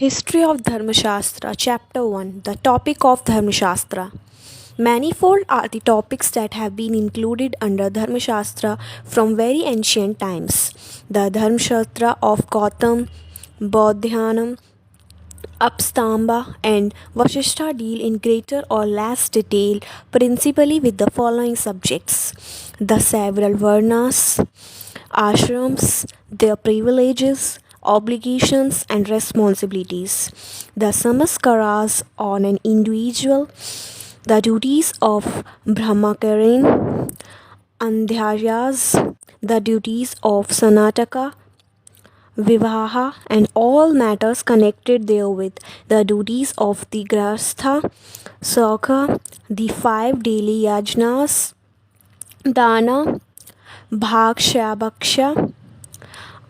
History of Dharmashastra, Chapter 1. The topic of Dharmashastra. Manifold are the topics that have been included under Dharmashastra from very ancient times. The Dharmashastra of Gautam, Bodhyanam, Apstamba, and Vasishtha deal in greater or less detail principally with the following subjects: the several varnas, ashrams, their privileges, obligations, and responsibilities, the samaskaras on an individual, the duties of Brahmacharin, Andhyaryas, the duties of Sanataka, Vivaha, and all matters connected therewith, the duties of the Grastha, Sakha, the five daily yajnas, Dana, Bhaksha,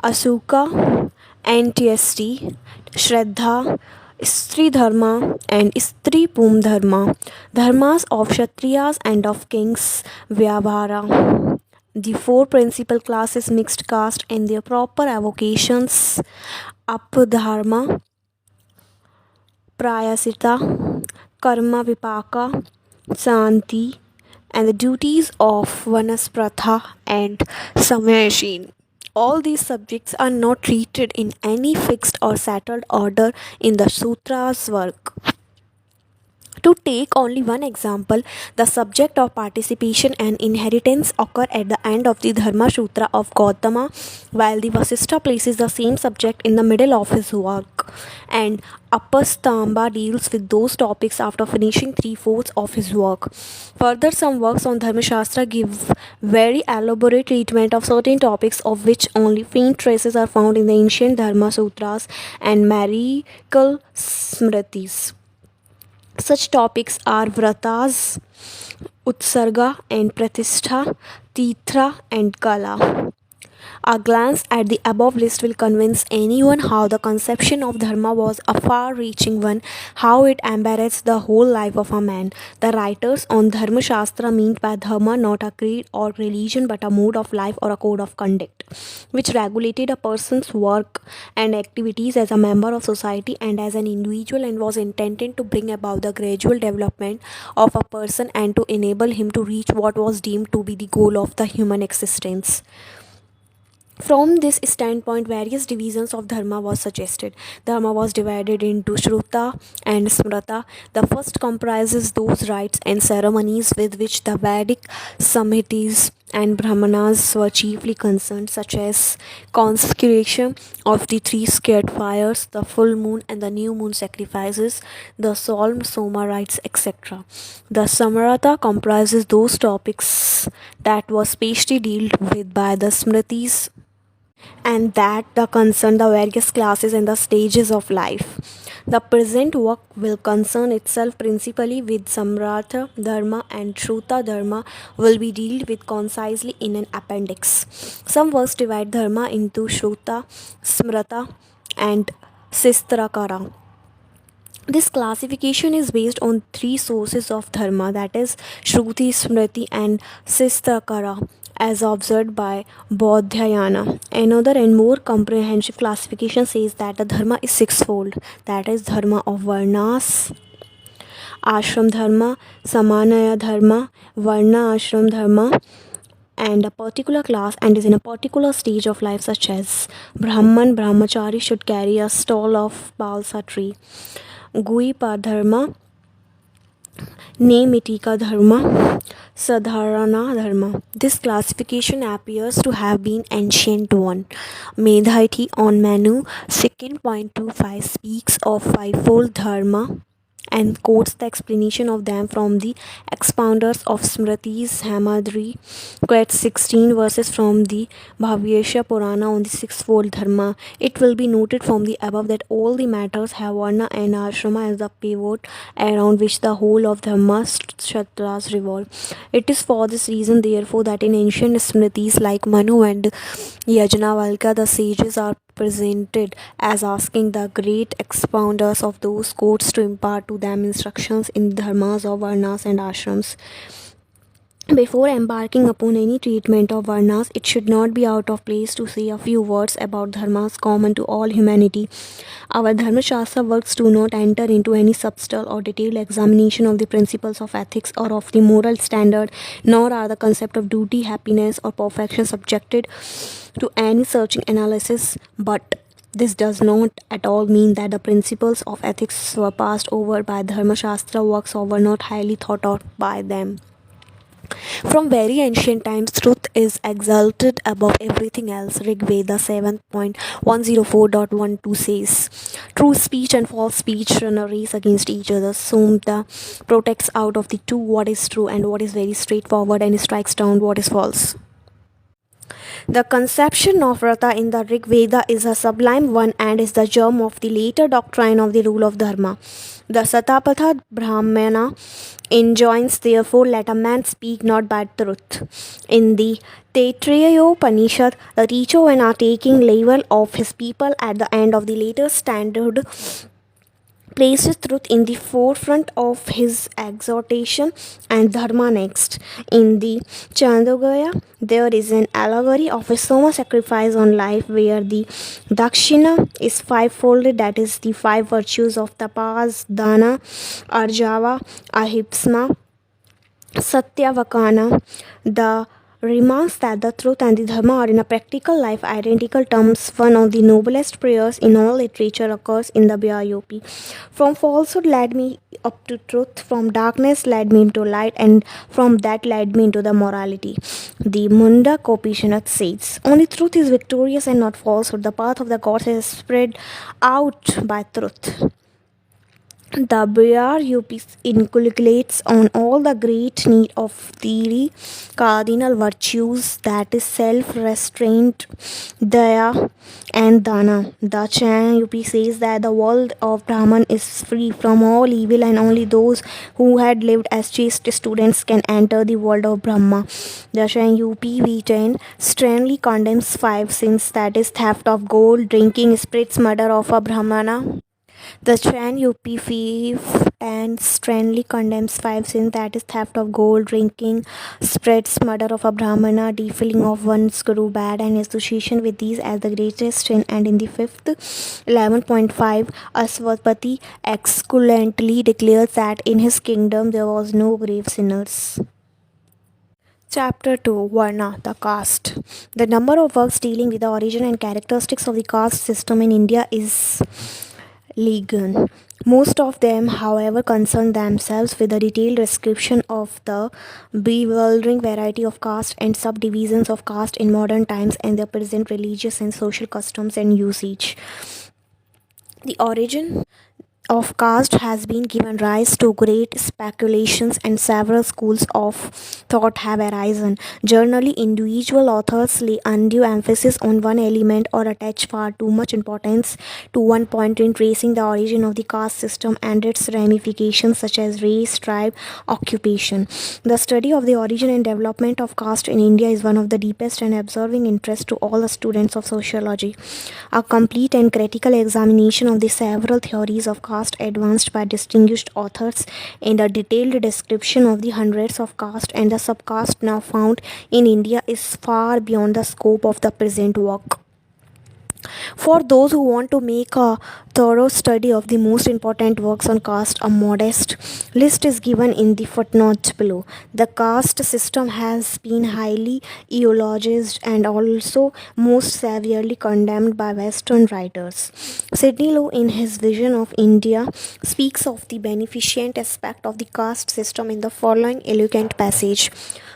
Asuka, NTST, Shraddha, Stri Dharma, and Stri Pum Dharma, Dharmas of Kshatriyas and of kings, Vyavhara. The four principal classes mixed caste and their proper avocations: Apdharma, Prayasita, Karma Vipaka, Santi, and the duties of Vanaspratha and Samayashin. All these subjects are not treated in any fixed or settled order in the Sutra's work. To take only one example, the subject of participation and inheritance occur at the end of the Dharma Sutra of Gautama, while the Vasishtha places the same subject in the middle of his work, and Apastamba deals with those topics after finishing three-fourths of his work. Further, some works on Dharma Shastra give very elaborate treatment of certain topics of which only faint traces are found in the ancient Dharma Sutras and Miracle Smritis. Such topics are Vratas, Utsarga and Pratishtha, Titra and Kala. A glance at the above list will convince anyone how the conception of dharma was a far reaching one, how it embarrassed the whole life of a man. The writers on Dharma Shastra meant by dharma not a creed or religion but a mode of life or a code of conduct, which regulated a person's work and activities as a member of society and as an individual, and was intended to bring about the gradual development of a person and to enable him to reach what was deemed to be the goal of the human existence. From this standpoint, various divisions of dharma was suggested. Dharma was divided into Shruta and Smrata. The first comprises those rites and ceremonies with which the Vedic Samhitas and Brahmanas were chiefly concerned, such as consecration of the three sacred fires, the full moon and the new moon sacrifices, the solemn Soma rites, etc. The Samrata comprises those topics that were specially dealt with by the Smritis and that concern the various classes and the stages of life. The present work will concern itself principally with Samrata Dharma, and Shruta Dharma will be dealt with concisely in an appendix. Some works divide Dharma into Shruta, Smrata, and Sistrakara. This classification is based on three sources of dharma, that is, Shruti, Smriti, and Sistakara, as observed by Bodhyayana. Another and more comprehensive classification says that the dharma is sixfold, that is, dharma of Varnas, Ashram Dharma, Samanaya Dharma, Varna Ashram Dharma, and a particular class and is in a particular stage of life, such as Brahmachari should carry a stall of balsa tree. Guipa Dharma, Nemitika Dharma, Sadharana Dharma. This classification appears to have been ancient one. Medhaiti on Manu 2.25 speaks of fivefold Dharma and quotes the explanation of them from the expounders of Smritis. Hamadri quotes 16 verses from the Bhavyesha Purana on the sixfold Dharma. It will be noted from the above that all the matters have Varna and Ashrama as the pivot around which the whole of Dharma Shatras revolve. It is for this reason, therefore, that in ancient Smritis like Manu and Yajnavalkya, the sages are presented as asking the great expounders of those codes to impart to them instructions in dharmas of varnas and ashrams. Before embarking upon any treatment of varnas, it should not be out of place to say a few words about dharmas common to all humanity. Our Dharmashastra works do not enter into any subtle or detailed examination of the principles of ethics or of the moral standard, nor are the concept of duty, happiness, or perfection subjected to any searching analysis. But this does not at all mean that the principles of ethics were passed over by Dharmashastra works or were not highly thought out by them. From very ancient times, truth is exalted above everything else. Rig Veda 7.104.12 says, true speech and false speech run a race against each other. Sumta protects out of the two what is true and what is very straightforward and strikes down what is false. The conception of Vrata in the Rig Veda is a sublime one and is the germ of the later doctrine of the rule of Dharma. The Satapatha Brahmana enjoins, therefore, let a man speak not but truth. In the Taittiriya Upanishad, the teacher, when are taking leave of his people at the end of the later standard, places truth in the forefront of his exhortation and dharma next. In the Chandogaya, there is an allegory of a soma sacrifice on life where the dakshina is fivefolded, that is, the five virtues of tapas, dana, arjava, ahimsa, Satyavakana. The remarks that the truth and the dharma are in a practical life identical terms. One of the noblest prayers in all literature occurs in the BIOP. From falsehood led me up to truth, from darkness led me into light, and from that led me into the morality. The Munda Upanishad says, only truth is victorious and not falsehood. The path of the gods is spread out by truth. The BRUP inculcates on all the great need of three cardinal virtues, that is self-restraint, daya and dana. The Chan UP says that the world of Brahman is free from all evil and only those who had lived as chaste students can enter the world of Brahma. The Chan UP V10 sternly condemns five sins, that is theft of gold, drinking spirits, murder of a Brahmana. The Chan UP and sternly condemns five sins, that is theft of gold, drinking, spreads, murder of a Brahmana, defiling of one's guru, bad and association with these as the greatest sin. And in the fifth 11.5, Aswapati excellently declares that in his kingdom there was no grave sinners. Chapter 2, Varna, the caste. The number of works dealing with the origin and characteristics of the caste system in India is legion. Most of them, however, concern themselves with a detailed description of the bewildering variety of caste and subdivisions of caste in modern times and their present religious and social customs and usage. The origin of caste has been given rise to great speculations and several schools of thought have arisen. Generally, individual authors lay undue emphasis on one element or attach far too much importance to one point in tracing the origin of the caste system and its ramifications such as race, tribe, occupation. The study of the origin and development of caste in India is one of the deepest and absorbing interest to all the students of sociology. A complete and critical examination of the several theories of caste advanced by distinguished authors and a detailed description of the hundreds of caste and the subcaste now found in India is far beyond the scope of the present work. For those who want to make a thorough study of the most important works on caste, a modest list is given in the footnote below. The caste system has been highly eulogized and also most severely condemned by Western writers. Sidney Lowe, in his vision of India, speaks of the beneficent aspect of the caste system in the following eloquent passage.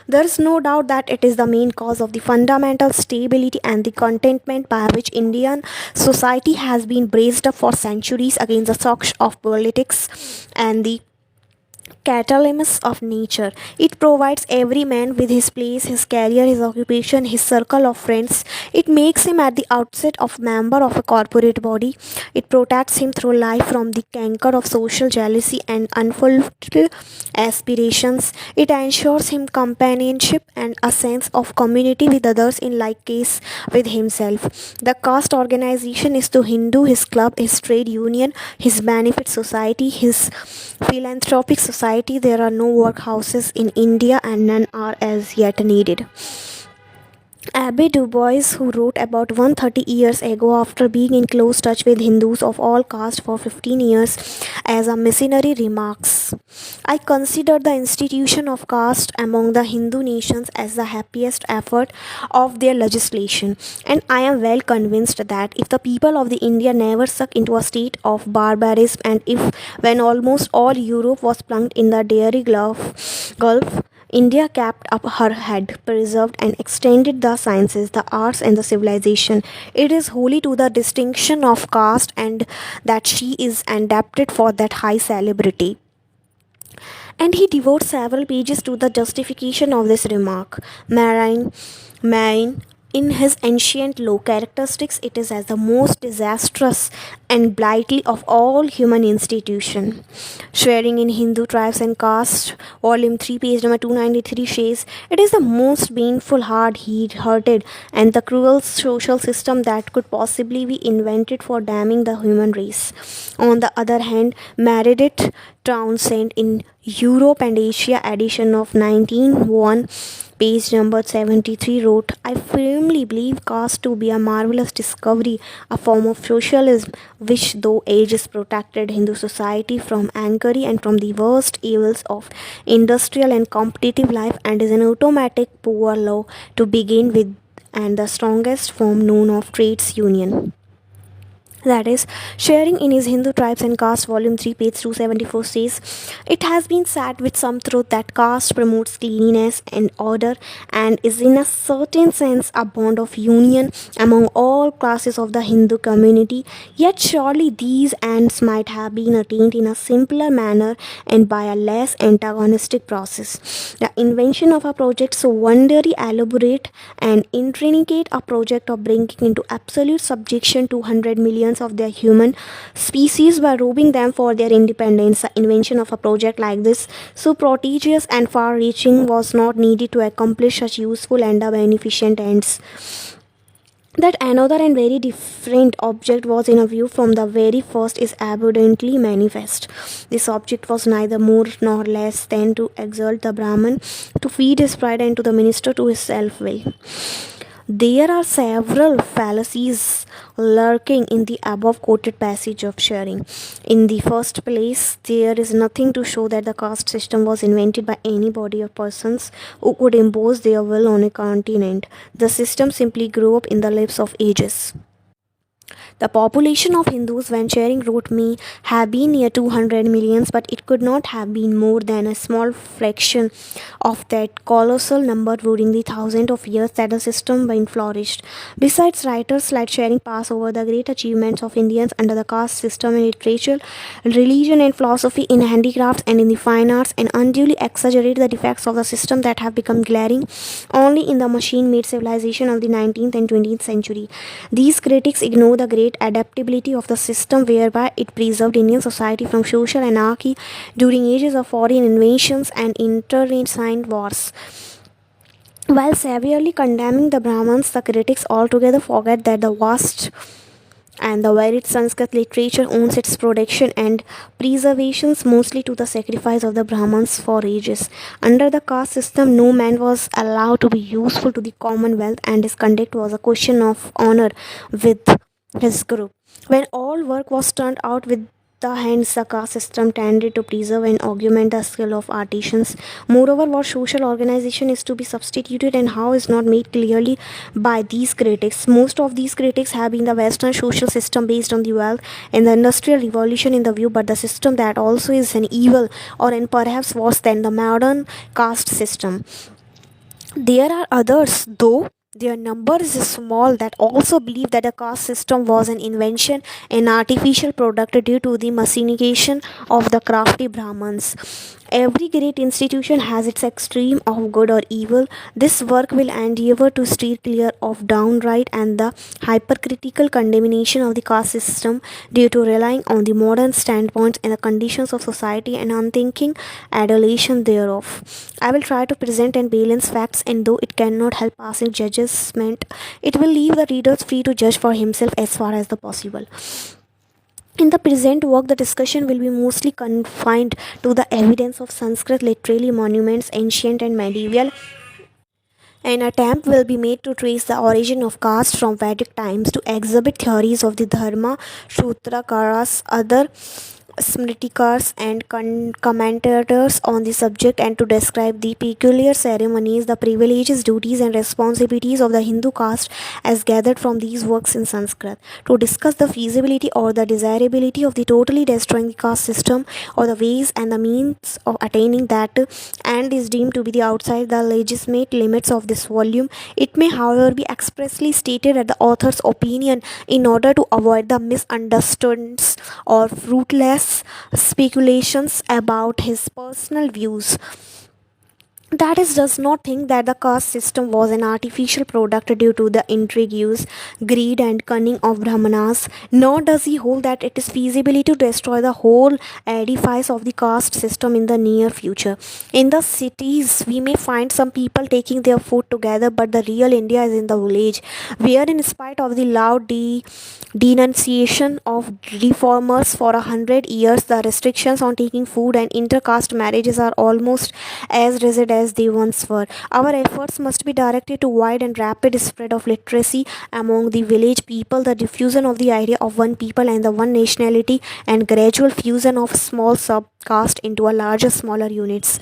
There is no doubt that it is the main cause of the fundamental stability and the contentment by which Indian society has been braced up for centuries against the shocks of politics and the cataclysms of nature. It provides every man with his place, his career, his occupation, his circle of friends. It makes him at the outset a member of a corporate body. It protects him through life from the canker of social jealousy and unfulfilled aspirations. It ensures him companionship and a sense of community with others in like case with himself. The caste organization is to Hindu his club, his trade union, his benefit society, his philanthropic society, society, there are no workhouses in India and none are as yet needed. Abbe Du Bois, who wrote about 130 years ago after being in close touch with Hindus of all castes for 15 years as a missionary, remarks, I consider the institution of caste among the Hindu nations as the happiest effort of their legislation, and I am well convinced that if the people of the India never sunk into a state of barbarism, and if when almost all Europe was plunged in the dairy gulf, India kept up her head, preserved and extended the sciences, the arts, and the civilization. It is wholly to the distinction of caste and that she is adapted for that high celebrity. And he devotes several pages to the justification of this remark. Marine, in his ancient law characteristics, it is as the most disastrous and blighty of all human institution. Swearing in Hindu Tribes and Caste, Volume 3, page number 293 says, it is the most painful, hard-hearted, and the cruel social system that could possibly be invented for damning the human race. On the other hand, Meredith Townsend in Europe and Asia edition of 1901, page number 73 wrote, I firmly believe caste to be a marvelous discovery, a form of socialism which though ages protected Hindu society from anarchy and from the worst evils of industrial and competitive life, and is an automatic poor law to begin with and the strongest form known of trades union. That is, sharing in his Hindu Tribes and Caste, Volume 3, page 274 says, it has been said with some truth that caste promotes cleanliness and order and is in a certain sense a bond of union among all classes of the Hindu community. Yet surely these ends might have been attained in a simpler manner and by a less antagonistic process. The invention of a project so wonderfully elaborate and intricate, a project of bringing into absolute subjection 200 million of their human species by robbing them for their independence. The invention of a project like this, so prodigious and far reaching, was not needed to accomplish such useful and beneficent ends. That another and very different object was in a view from the very first is abundantly manifest. This object was neither more nor less than to exalt the Brahman, to feed his pride, and to the minister to his self-will. There are several fallacies lurking in the above quoted passage of sharing. In the first place, there is nothing to show that the caste system was invented by any body of persons who could impose their will on a continent. The system simply grew up in the lives of ages. The population of Hindus when Charing wrote may have been near 200 millions, but it could not have been more than a small fraction of that colossal number during the thousands of years that the system been flourished. Besides, writers like Charing pass over the great achievements of Indians under the caste system in literature, religion and philosophy, in handicrafts and in the fine arts, and unduly exaggerate the defects of the system that have become glaring only in the machine-made civilization of the 19th and 20th century. These critics ignore the great adaptability of the system whereby it preserved Indian society from social anarchy during ages of foreign invasions and internecine wars. While severely condemning the Brahmins, the critics altogether forget that the vast and the varied Sanskrit literature owns its production and preservations mostly to the sacrifice of the Brahmins for ages. Under the caste system, no man was allowed to be useful to the commonwealth, and his conduct was a question of honor with his group. When all work was turned out with the hands, the caste system tended to preserve and augment the skill of artisans. Moreover, what social organization is to be substituted and how is not made clearly by these critics. Most of these critics have been the Western social system based on the wealth and the industrial revolution in the view, but the system that also is an evil or and perhaps worse than the modern caste system. There are others, though their number is small, that also believe that the caste system was an invention, an artificial product due to the machination of the crafty Brahmins. Every great institution has its extreme of good or evil. This work will endeavor to steer clear of downright and the hypercritical condemnation of the caste system due to relying on the modern standpoints and the conditions of society and unthinking adulation thereof. I will try to present and balance facts, and though it cannot help passing judgment, it will leave the readers free to judge for himself as far as the possible. In the present work, the discussion will be mostly confined to the evidence of Sanskrit literary monuments, ancient and medieval. An attempt will be made to trace the origin of caste from Vedic times, to exhibit theories of the Dharma, Shutrakaras, other Smritikars, and commentators on the subject, and to describe the peculiar ceremonies, the privileges, duties, and responsibilities of the Hindu caste as gathered from these works in Sanskrit. To discuss the feasibility or the desirability of the totally destroying the caste system, or the ways and the means of attaining that and is deemed to be the outside the legitimate limits of this volume. It may, however, be expressly stated at the author's opinion in order to avoid the misunderstandings or fruitless speculations about his personal views. That is, does not think that the caste system was an artificial product due to the intrigues, greed, and cunning of Brahmanas, nor does he hold that it is feasible to destroy the whole edifice of the caste system in the near future. In the cities, we may find some people taking their food together, but the real India is in the village, where, in spite of the loud denunciation of reformers for 100 years, the restrictions on taking food and intercaste marriages are almost as rigid as they once were. Our efforts must be directed to wide and rapid spread of literacy among the village people, the diffusion of the idea of one people and the one nationality, and gradual fusion of small subcaste into a larger, smaller units.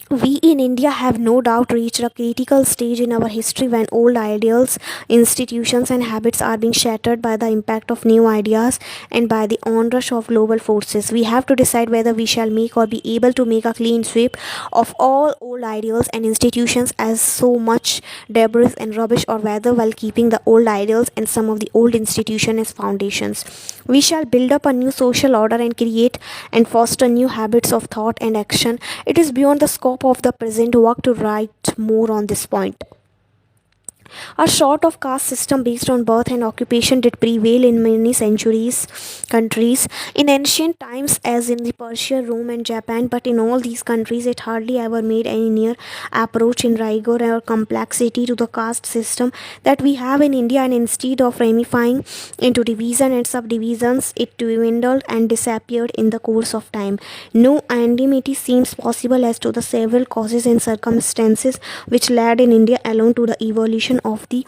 We in India have no doubt reached a critical stage in our history when old ideals, institutions, and habits are being shattered by the impact of new ideas and by the onrush of global forces. We have to decide whether we shall make or be able to make a clean sweep of all old ideals and institutions as so much debris and rubbish, or whether, while keeping the old ideals and some of the old institutions as foundations, we shall build up a new social order and create and foster new habits of thought and action. It is beyond the scope of the present work to write more on this point. A sort of caste system based on birth and occupation did prevail in many centuries countries in ancient times, as in the Persia, Rome, and Japan, but in all these countries it hardly ever made any near approach in rigor or complexity to the caste system that we have in India, and instead of ramifying into division and subdivisions, it dwindled and disappeared in the course of time. No anonymity seems possible as to the several causes and circumstances which led in India alone to the evolution of the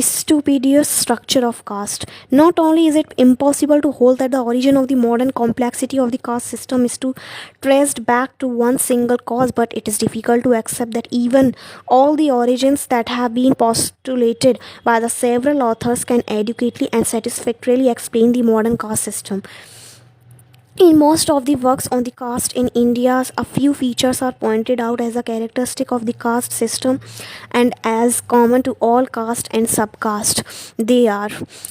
stupendous structure of caste. Not only is it impossible to hold that the origin of the modern complexity of the caste system is to traced back to one single cause, but it is difficult to accept that even all the origins that have been postulated by the several authors can adequately and satisfactorily explain the modern caste system. In most of the works on the caste in India, a few features are pointed out as a characteristic of the caste system and as common to all caste and subcaste. They are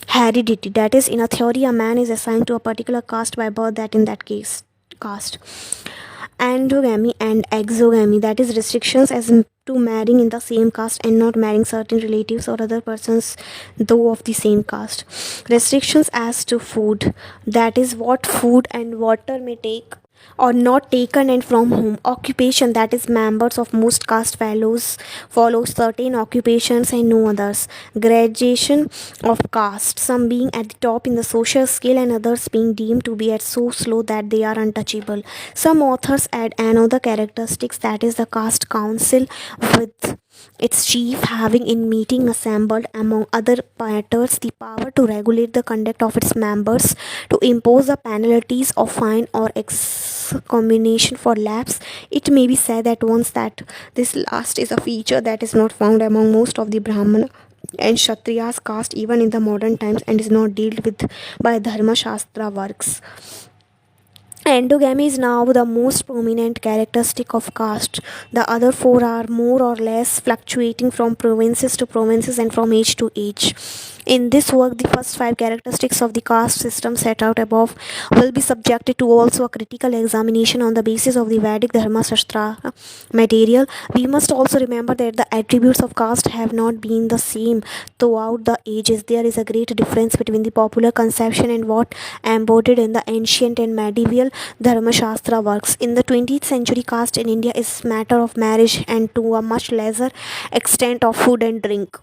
heredity, that is, in a theory, a man is assigned to a particular caste by birth, that in that case, caste. Endogamy and exogamy, that is, restrictions as to marrying in the same caste and not marrying certain relatives or other persons though of the same caste. Restrictions as to food, that is, what food and water may take or not taken and from whom. Occupation, that is, members of most caste follow certain occupations and no others. Gradation of caste, some being at the top in the social scale and others being deemed to be at so slow that they are untouchable. Some authors add another characteristics, that is, the caste council, with its chief having in meeting assembled among other matters the power to regulate the conduct of its members, to impose the penalties of fine or excommunication for lapse. It may be said at once that this last is a feature that is not found among most of the Brahmana and Kshatriyas caste even in the modern times, and is not dealt with by Dharmashastra works. Endogamy is now the most prominent characteristic of caste. The other four are more or less fluctuating from provinces to provinces and from age to age. In this work, the first five characteristics of the caste system set out above will be subjected to also a critical examination on the basis of the Vedic Dharmashastra material. We must also remember that the attributes of caste have not been the same throughout the ages. There is a great difference between the popular conception and what embodied in the ancient and medieval Dharmashastra works. In the 20th century, caste in India is matter of marriage and to a much lesser extent of food and drink.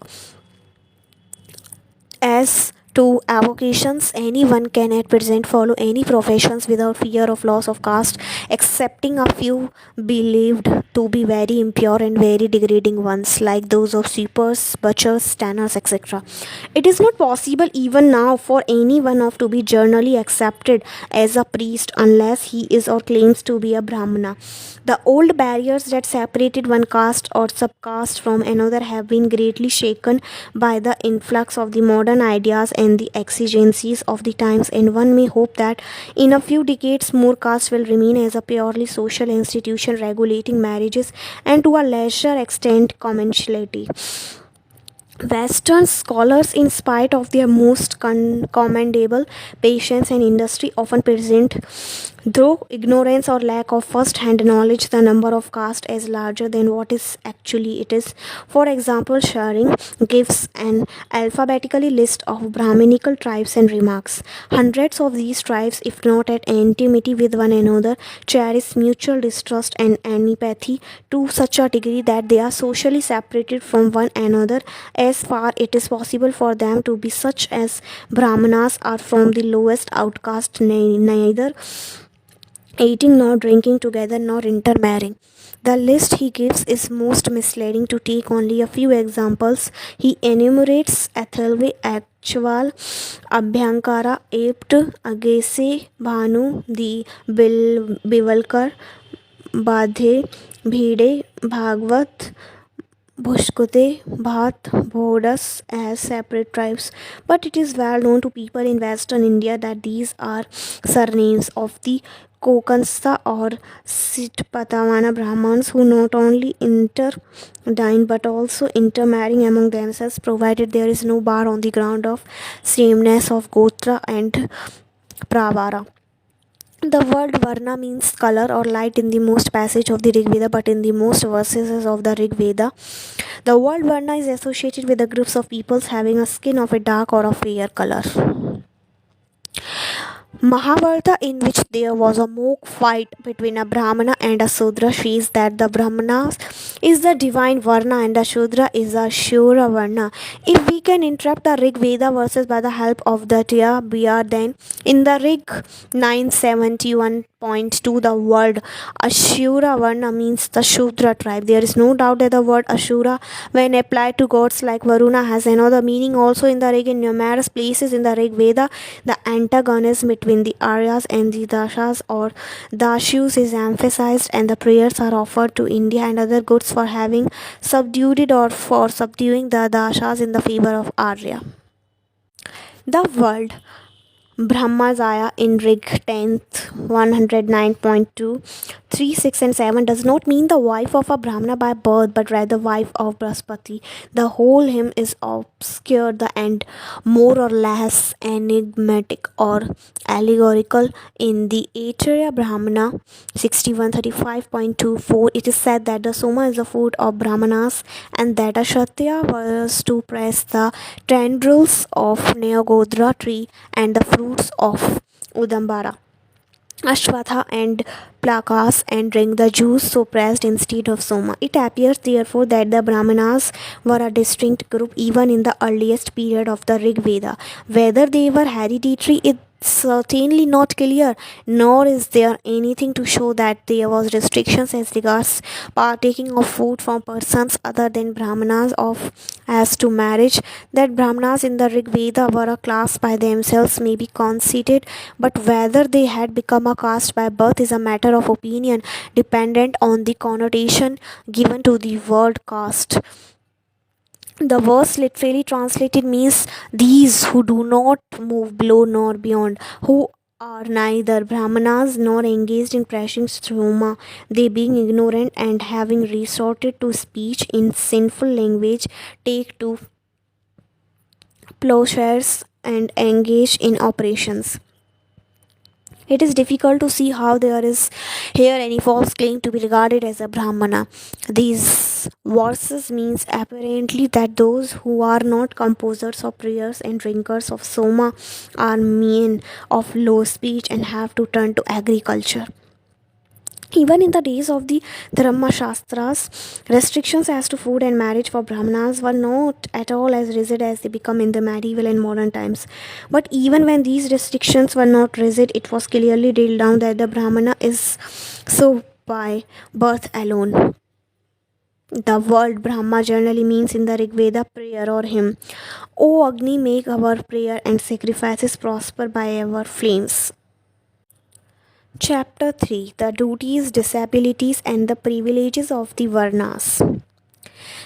As to avocations. Anyone can at present follow any professions without fear of loss of caste, excepting a few believed to be very impure and very degrading ones, like those of sweepers, butchers, tanners, etc. It is not possible even now for anyone of to be generally accepted as a priest unless he is or claims to be a Brahmana. The old barriers that separated one caste or subcaste from another have been greatly shaken by the influx of the modern ideas and the exigencies of the times, and one may hope that in a few decades more caste will remain as a purely social institution regulating marriages and to a lesser extent commensality. Western scholars, in spite of their most commendable patience and industry, often present, through ignorance or lack of first-hand knowledge, the number of castes as larger than what is actually it is. For example, sharing gives an alphabetically list of Brahminical tribes and remarks. Hundreds of these tribes, if not at enmity with one another, cherish mutual distrust and antipathy to such a degree that they are socially separated from one another as far it is possible for them to be, such as Brahmanas are from the lowest outcast, neither eating nor drinking together nor intermarrying. The list he gives is most misleading. To take only a few examples, he enumerates Athalve, Actual, Abhyankara, Apt, Agese, Bhanu, the Bivalkar, Badhe, Bhide, Bhagwat, Bhushkute, Bhat, Bhodas as separate tribes, but it is well known to people in western India that these are surnames of the Kokansta or Sitpatavana Brahmins who not only interdine but also intermarrying among themselves, provided there is no bar on the ground of sameness of Gotra and Pravara. The word Varna means color or light in the most passage of the Rig Veda, but in the most verses of the Rig Veda, the word Varna is associated with the groups of peoples having a skin of a dark or a fair color. Mahabharata, in which there was a mock fight between a Brahmana and a Sudra, says that the Brahmana is the divine Varna and the Shudra is the Shura Varna. If we can interpret the Rig Veda verses by the help of the Tya Biyar, then in the Rig 971.2, the word Ashura Varna means the Shudra tribe. There is no doubt that the word Ashura, when applied to gods like Varuna, has another meaning also in the Rig. In numerous places in the Rig Veda, the antagonism between the Aryas and the Dashas or Dashus is emphasized, and the prayers are offered to India and other gods for having subdued it or for subduing the Dashas in the favor of Arya. The word Brahmajaya in Rig 10th 109.2, 3, 6 and 7 does not mean the wife of a Brahmana by birth but rather wife of Brahaspati. The whole hymn is obscure and more or less enigmatic or allegorical. In the Acharyya Brahmana 6135.24, it is said that the Soma is the food of Brahmanas and that a Kshatriya was to press the tendrils of Neogodra tree and the fruits of Udambara, Ashwatha and Plakas and drink the juice so pressed instead of Soma. It appears therefore that the Brahmanas were a distinct group even in the earliest period of the Rig Veda. Whether they were hereditary is certainly not clear, nor is there anything to show that there was restrictions as regards partaking of food from persons other than Brahmanas of as to marriage. That Brahmanas in the Rig Veda were a class by themselves may be conceded, but whether they had become a caste by birth is a matter of opinion, dependent on the connotation given to the word caste. The verse literally translated means these who do not move below nor beyond, who are neither Brahmanas nor engaged in pressing stroma, they being ignorant and having resorted to speech in sinful language, take to plowshares and engage in operations. It is difficult to see how there is here any false claim to be regarded as a Brahmana. These verses means apparently that those who are not composers of prayers and drinkers of soma are men of low speech and have to turn to agriculture. Even in the days of the Dharmashastras, restrictions as to food and marriage for Brahmanas were not at all as rigid as they become in the medieval and modern times. But even when these restrictions were not rigid, it was clearly drilled down that the Brahmana is so by birth alone. The word Brahma generally means in the Rig Veda prayer or hymn. O Agni, make our prayer and sacrifices prosper by our flames. Chapter 3: The Duties, Disabilities, and the Privileges of the Varnas.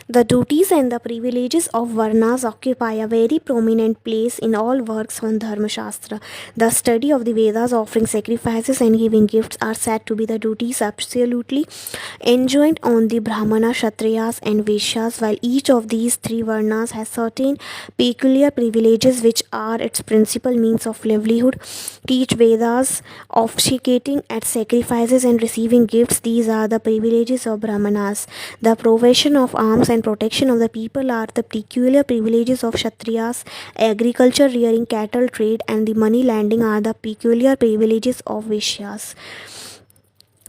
The duties and the privileges of Varnas occupy a very prominent place in all works on Dharmashastra. The study of the Vedas, offering sacrifices and giving gifts, are said to be the duties absolutely enjoined on the Brahmana, Kshatriyas, and Vaishyas, while each of these three Varnas has certain peculiar privileges which are its principal means of livelihood. Teach Vedas, officiating at sacrifices, and receiving gifts. These are the privileges of Brahmanas. The provision of arms and protection of the people are the peculiar privileges of Kshatriyas. Agriculture, rearing cattle, trade, and the money lending are the peculiar privileges of Vaishyas.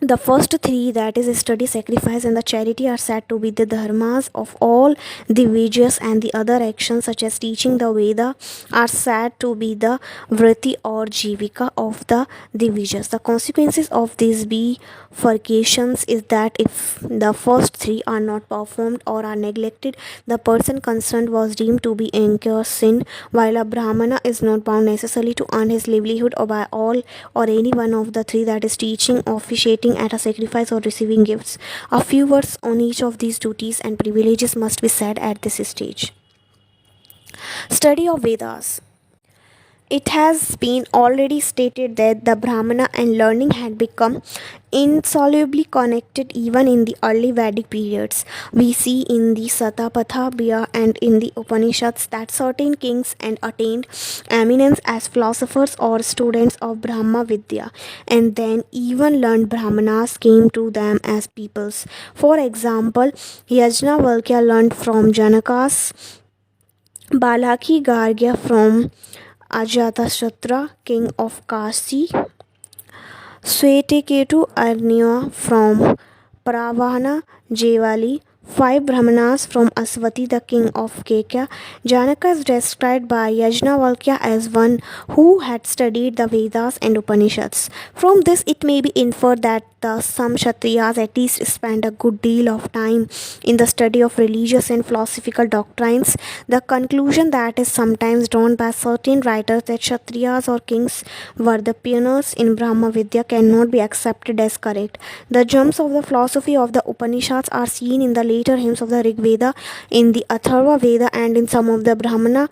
The first three, that is study, sacrifice, and the charity, are said to be the dharmas of all the Vedas, and the other actions such as teaching the Veda are said to be the vritti or jivika of the Vedas. The consequences of these bifurcations is that if the first three are not performed or are neglected, the person concerned was deemed to be incur sin, while a Brahmana is not bound necessarily to earn his livelihood or by all or any one of the three, that is teaching, officiating at a sacrifice, or receiving gifts. A few words on each of these duties and privileges must be said at this stage. Study of Vedas. It has been already stated that the Brahmana and learning had become insolubly connected even in the early Vedic periods. We see in the Satapatha and in the Upanishads that certain kings and attained eminence as philosophers or students of Brahma Vidya, and then even learned Brahmanas came to them as peoples. For example, Yajnavalkya learned from Janakas, Balaki Gargya from Ajatashatru, king of Kasi, Swetaketu Arniya from Pravana Jevali, five Brahmanas from Aswati, the king of Kekya. Janaka is described by Yajnavalkya as one who had studied the Vedas and Upanishads. From this, it may be inferred that some Kshatriyas at least spent a good deal of time in the study of religious and philosophical doctrines. The conclusion that is sometimes drawn by certain writers that Kshatriyas or kings were the pioneers in Brahma Vidya cannot be accepted as correct. The germs of the philosophy of the Upanishads are seen in the later hymns of the Rig Veda, in the Atharva Veda, and in some of the Brahmana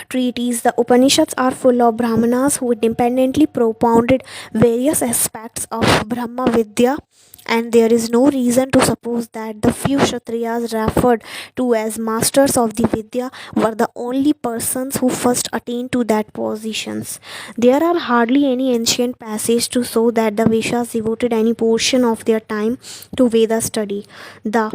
treatises. The Upanishads are full of Brahmanas who independently propounded various aspects of Brahma Vidya, and there is no reason to suppose that the few Kshatriyas referred to as masters of the Vidya were the only persons who first attained to that positions. There are hardly any ancient passages to show that the Vaishyas devoted any portion of their time to Veda study. The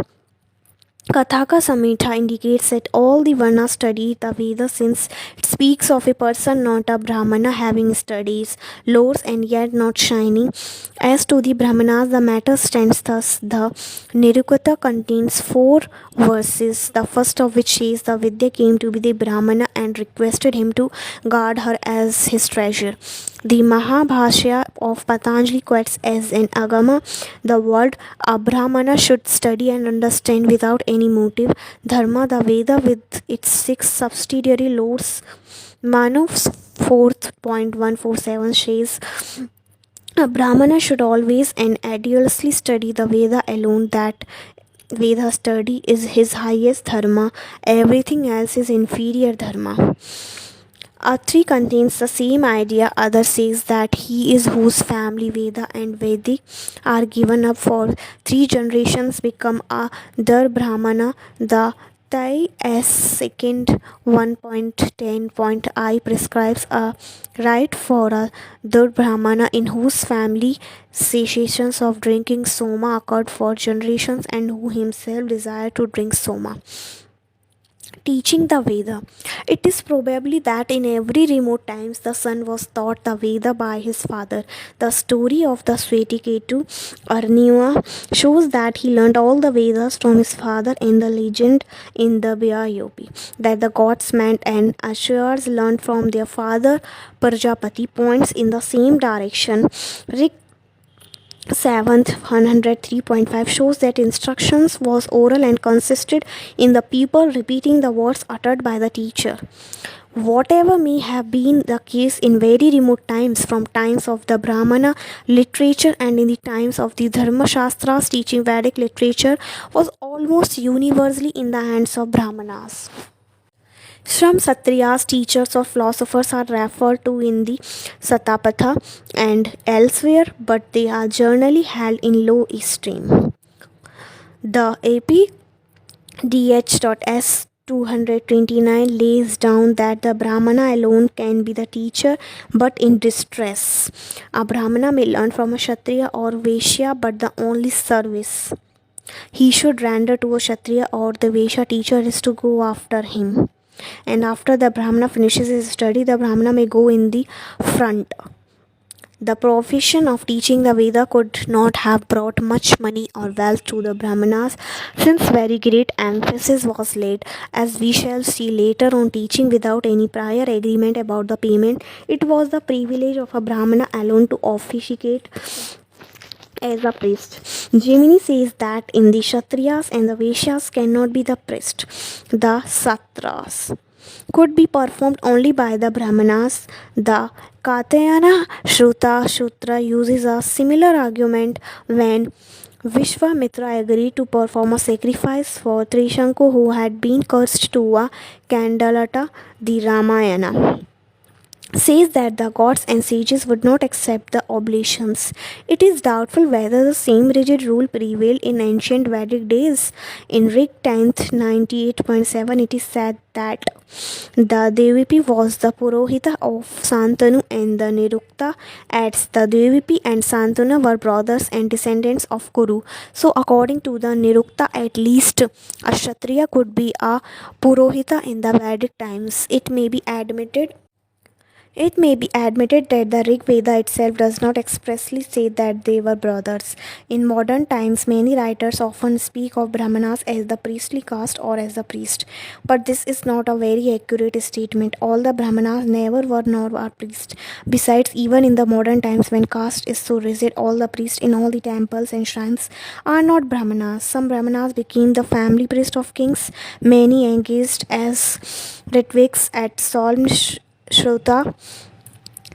Kathaka Samhita indicates that all the Varnas study the Vedas, since it speaks of a person, not a Brahmana, having studies, lores, and yet not shining. As to the Brahmanas, the matter stands thus. The Nirukata contains 4 verses, the first of which says the Vidya came to be the Brahmana and requested him to guard her as his treasure. The Mahabhashya of Patanjali quotes as an agama the word a Brahmana should study and understand without any motive. Dharma, the Veda with its 6 subsidiary laws. Manu 4.147 says a Brahmana should always and ideally study the Veda alone, that Veda study is his highest dharma, everything else is inferior dharma. 3 contains the same idea. Other says that he is whose family Veda and Vedic are given up for 3 generations become a Dar Brahmana. The Tai S. Second 1.10.I prescribes a right for a Dar Brahmana in whose family cessations of drinking soma occurred for generations and who himself desired to drink soma. Teaching the Veda. It is probably that in every remote times the son was taught the Veda by his father. The story of the Svetiketu Arniva shows that he learned all the Vedas from his father, and the legend in the Byayopi that the gods meant and Asuras learned from their father Prajapati points in the same direction. Rig 7th 103.5 shows that instructions was oral and consisted in the people repeating the words uttered by the teacher. Whatever may have been the case in very remote times, from times of the Brahmana literature and in the times of the Dharmashastras, teaching Vedic literature was almost universally in the hands of Brahmanas. Some Satriyas, teachers or philosophers are referred to in the Satapatha and elsewhere, but they are generally held in low esteem. The APDH.S 229 lays down that the Brahmana alone can be the teacher but in distress. A Brahmana may learn from a Kshatriya or Vaishya, but the only service he should render to a Kshatriya or the Vaishya teacher is to go after him. And after the Brahmana finishes his study, the Brahmana may go in the front. The profession of teaching the Veda could not have brought much money or wealth to the Brahmanas, since very great emphasis was laid, as we shall see later, on teaching without any prior agreement about the payment. It was the privilege of a Brahmana alone to officiate as a priest. Jimini says that in the Kshatriyas and the Vaishyas cannot be the priest. The Satras could be performed only by the Brahmanas. The Katyayana Shruta Sutra uses a similar argument when Vishwamitra agreed to perform a sacrifice for Trishanku, who had been cursed to a Kandalata. The Ramayana says that the gods and sages would not accept the oblations. It is doubtful whether the same rigid rule prevailed in ancient Vedic days. In Rig 10th 98.7, it is said that the Devipi was the Purohita of Santanu, and the Nirukta adds the Devipi and Santanu were brothers and descendants of Kuru. So according to the Nirukta, at least a Kshatriya could be a Purohita in the Vedic times. It may be admitted that the Rig Veda itself does not expressly say that they were brothers. In modern times, many writers often speak of Brahmanas as the priestly caste or as the priest. But this is not a very accurate statement. All the Brahmanas never were nor are priests. Besides, even in the modern times when caste is so rigid, all the priests in all the temples and shrines are not Brahmanas. Some Brahmanas became the family priest of kings. Many engaged as Ritviks at Psalm Shruta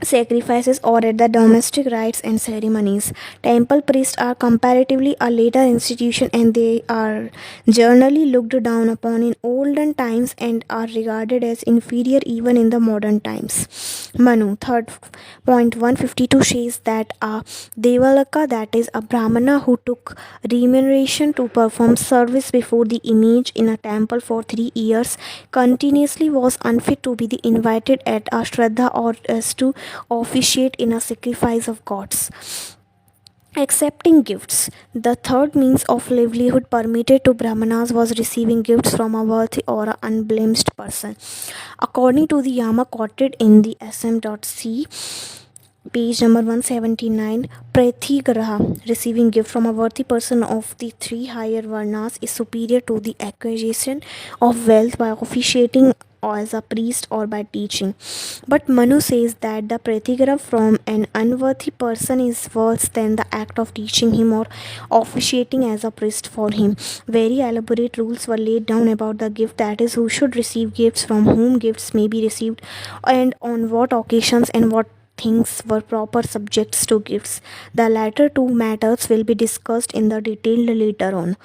sacrifices or at the domestic rites and ceremonies. Temple priests are comparatively a later institution, and they are generally looked down upon in olden times and are regarded as inferior even in the modern times. Manu 3.152 says that a Devalaka, that is a Brahmana who took remuneration to perform service before the image in a temple for 3 years continuously, was unfit to be the invited at a Shraddha or as to officiate in a sacrifice of gods. Accepting gifts. The third means of livelihood permitted to Brahmanas was receiving gifts from a worthy or an unblemished person. According to the Yama quoted in the SM.C, page number 179, Prathigraha, receiving gift from a worthy person of the 3 higher varnas, is superior to the acquisition of wealth by officiating as a priest or by teaching. But Manu says that the Prathigraha from an unworthy person is worse than the act of teaching him or officiating as a priest for him. Very elaborate rules were laid down about the gift, that is, who should receive gifts, from whom gifts may be received, and on what occasions and what things were proper subjects to gifts. The latter two matters will be discussed in the detail later on.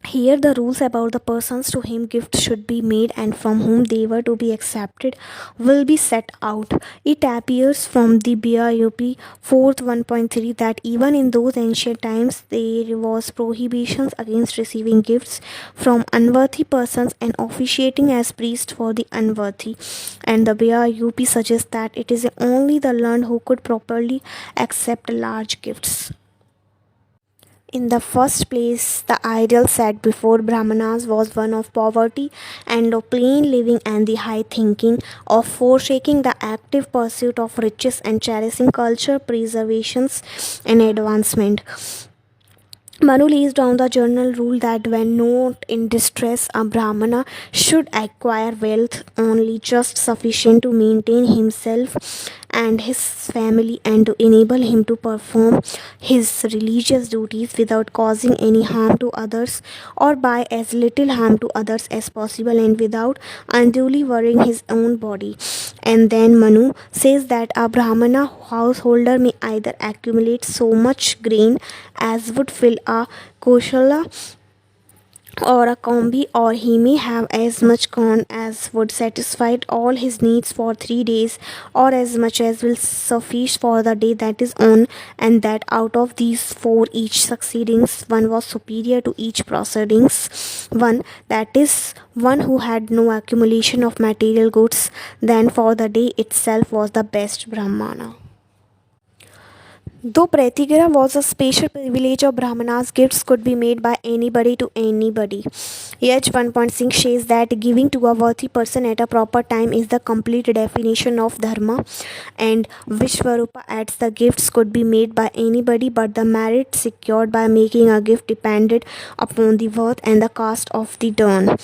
Here the rules about the persons to whom gifts should be made and from whom they were to be accepted will be set out. It appears from the BIUP 4th 1.3 that even in those ancient times there was prohibitions against receiving gifts from unworthy persons and officiating as priest for the unworthy. And the BIUP suggests that it is only the learned who could properly accept large gifts. In the first place, the ideal set before Brahmanas was one of poverty and of plain living and the high thinking, of forsaking the active pursuit of riches and cherishing culture, preservations, and advancement. Manu lays down the general rule that when not in distress, a Brahmana should acquire wealth only just sufficient to maintain himself and his family and to enable him to perform his religious duties without causing any harm to others or by as little harm to others as possible and without unduly worrying his own body. And then Manu says that a Brahmana householder may either accumulate so much grain as would fill a koshala or a combi, or he may have as much corn as would satisfy all his needs for 3 days, or as much as will suffice for the day that is on, and that out of these four each succeedings one was superior to each proceedings one, that is, one who had no accumulation of material goods, then for the day itself was the best Brahmana. Though Pratigira was a special privilege of Brahmanas, gifts could be made by anybody to anybody. Yet 1.6 says that giving to a worthy person at a proper time is the complete definition of dharma, and Vishwarupa adds the gifts could be made by anybody, but the merit secured by making a gift depended upon the worth and the cost of the done.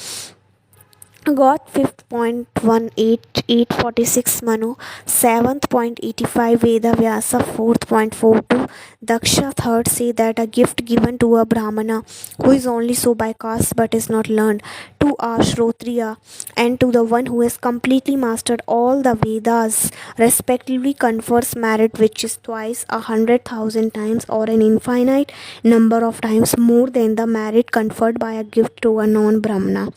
God 5.18 Manu 7.85 Veda Vyasa 4.42 Daksha 3rd say that a gift given to a Brahmana who is only so by caste but is not learned, to a Shrotriya and to the one who has completely mastered all the Vedas respectively confers merit which is twice 100,000 times or an infinite number of times more than the merit conferred by a gift to a non-Brahmana.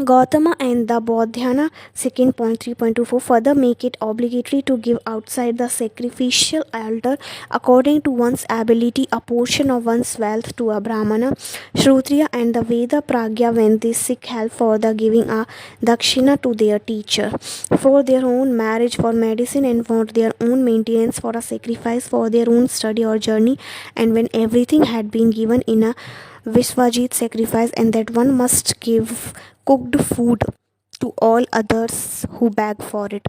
Gautama and the Bodhyana 2.3.24 further make it obligatory to give outside the sacrificial altar according to one's ability a portion of one's wealth to a Brahmana, Shrutriya and the Veda Pragya when they seek help for the giving a dakshina to their teacher, for their own marriage, for medicine and for their own maintenance, for a sacrifice for their own study or journey, and when everything had been given in a Vishwajit sacrifice, and that one must give cooked food to all others who beg for it.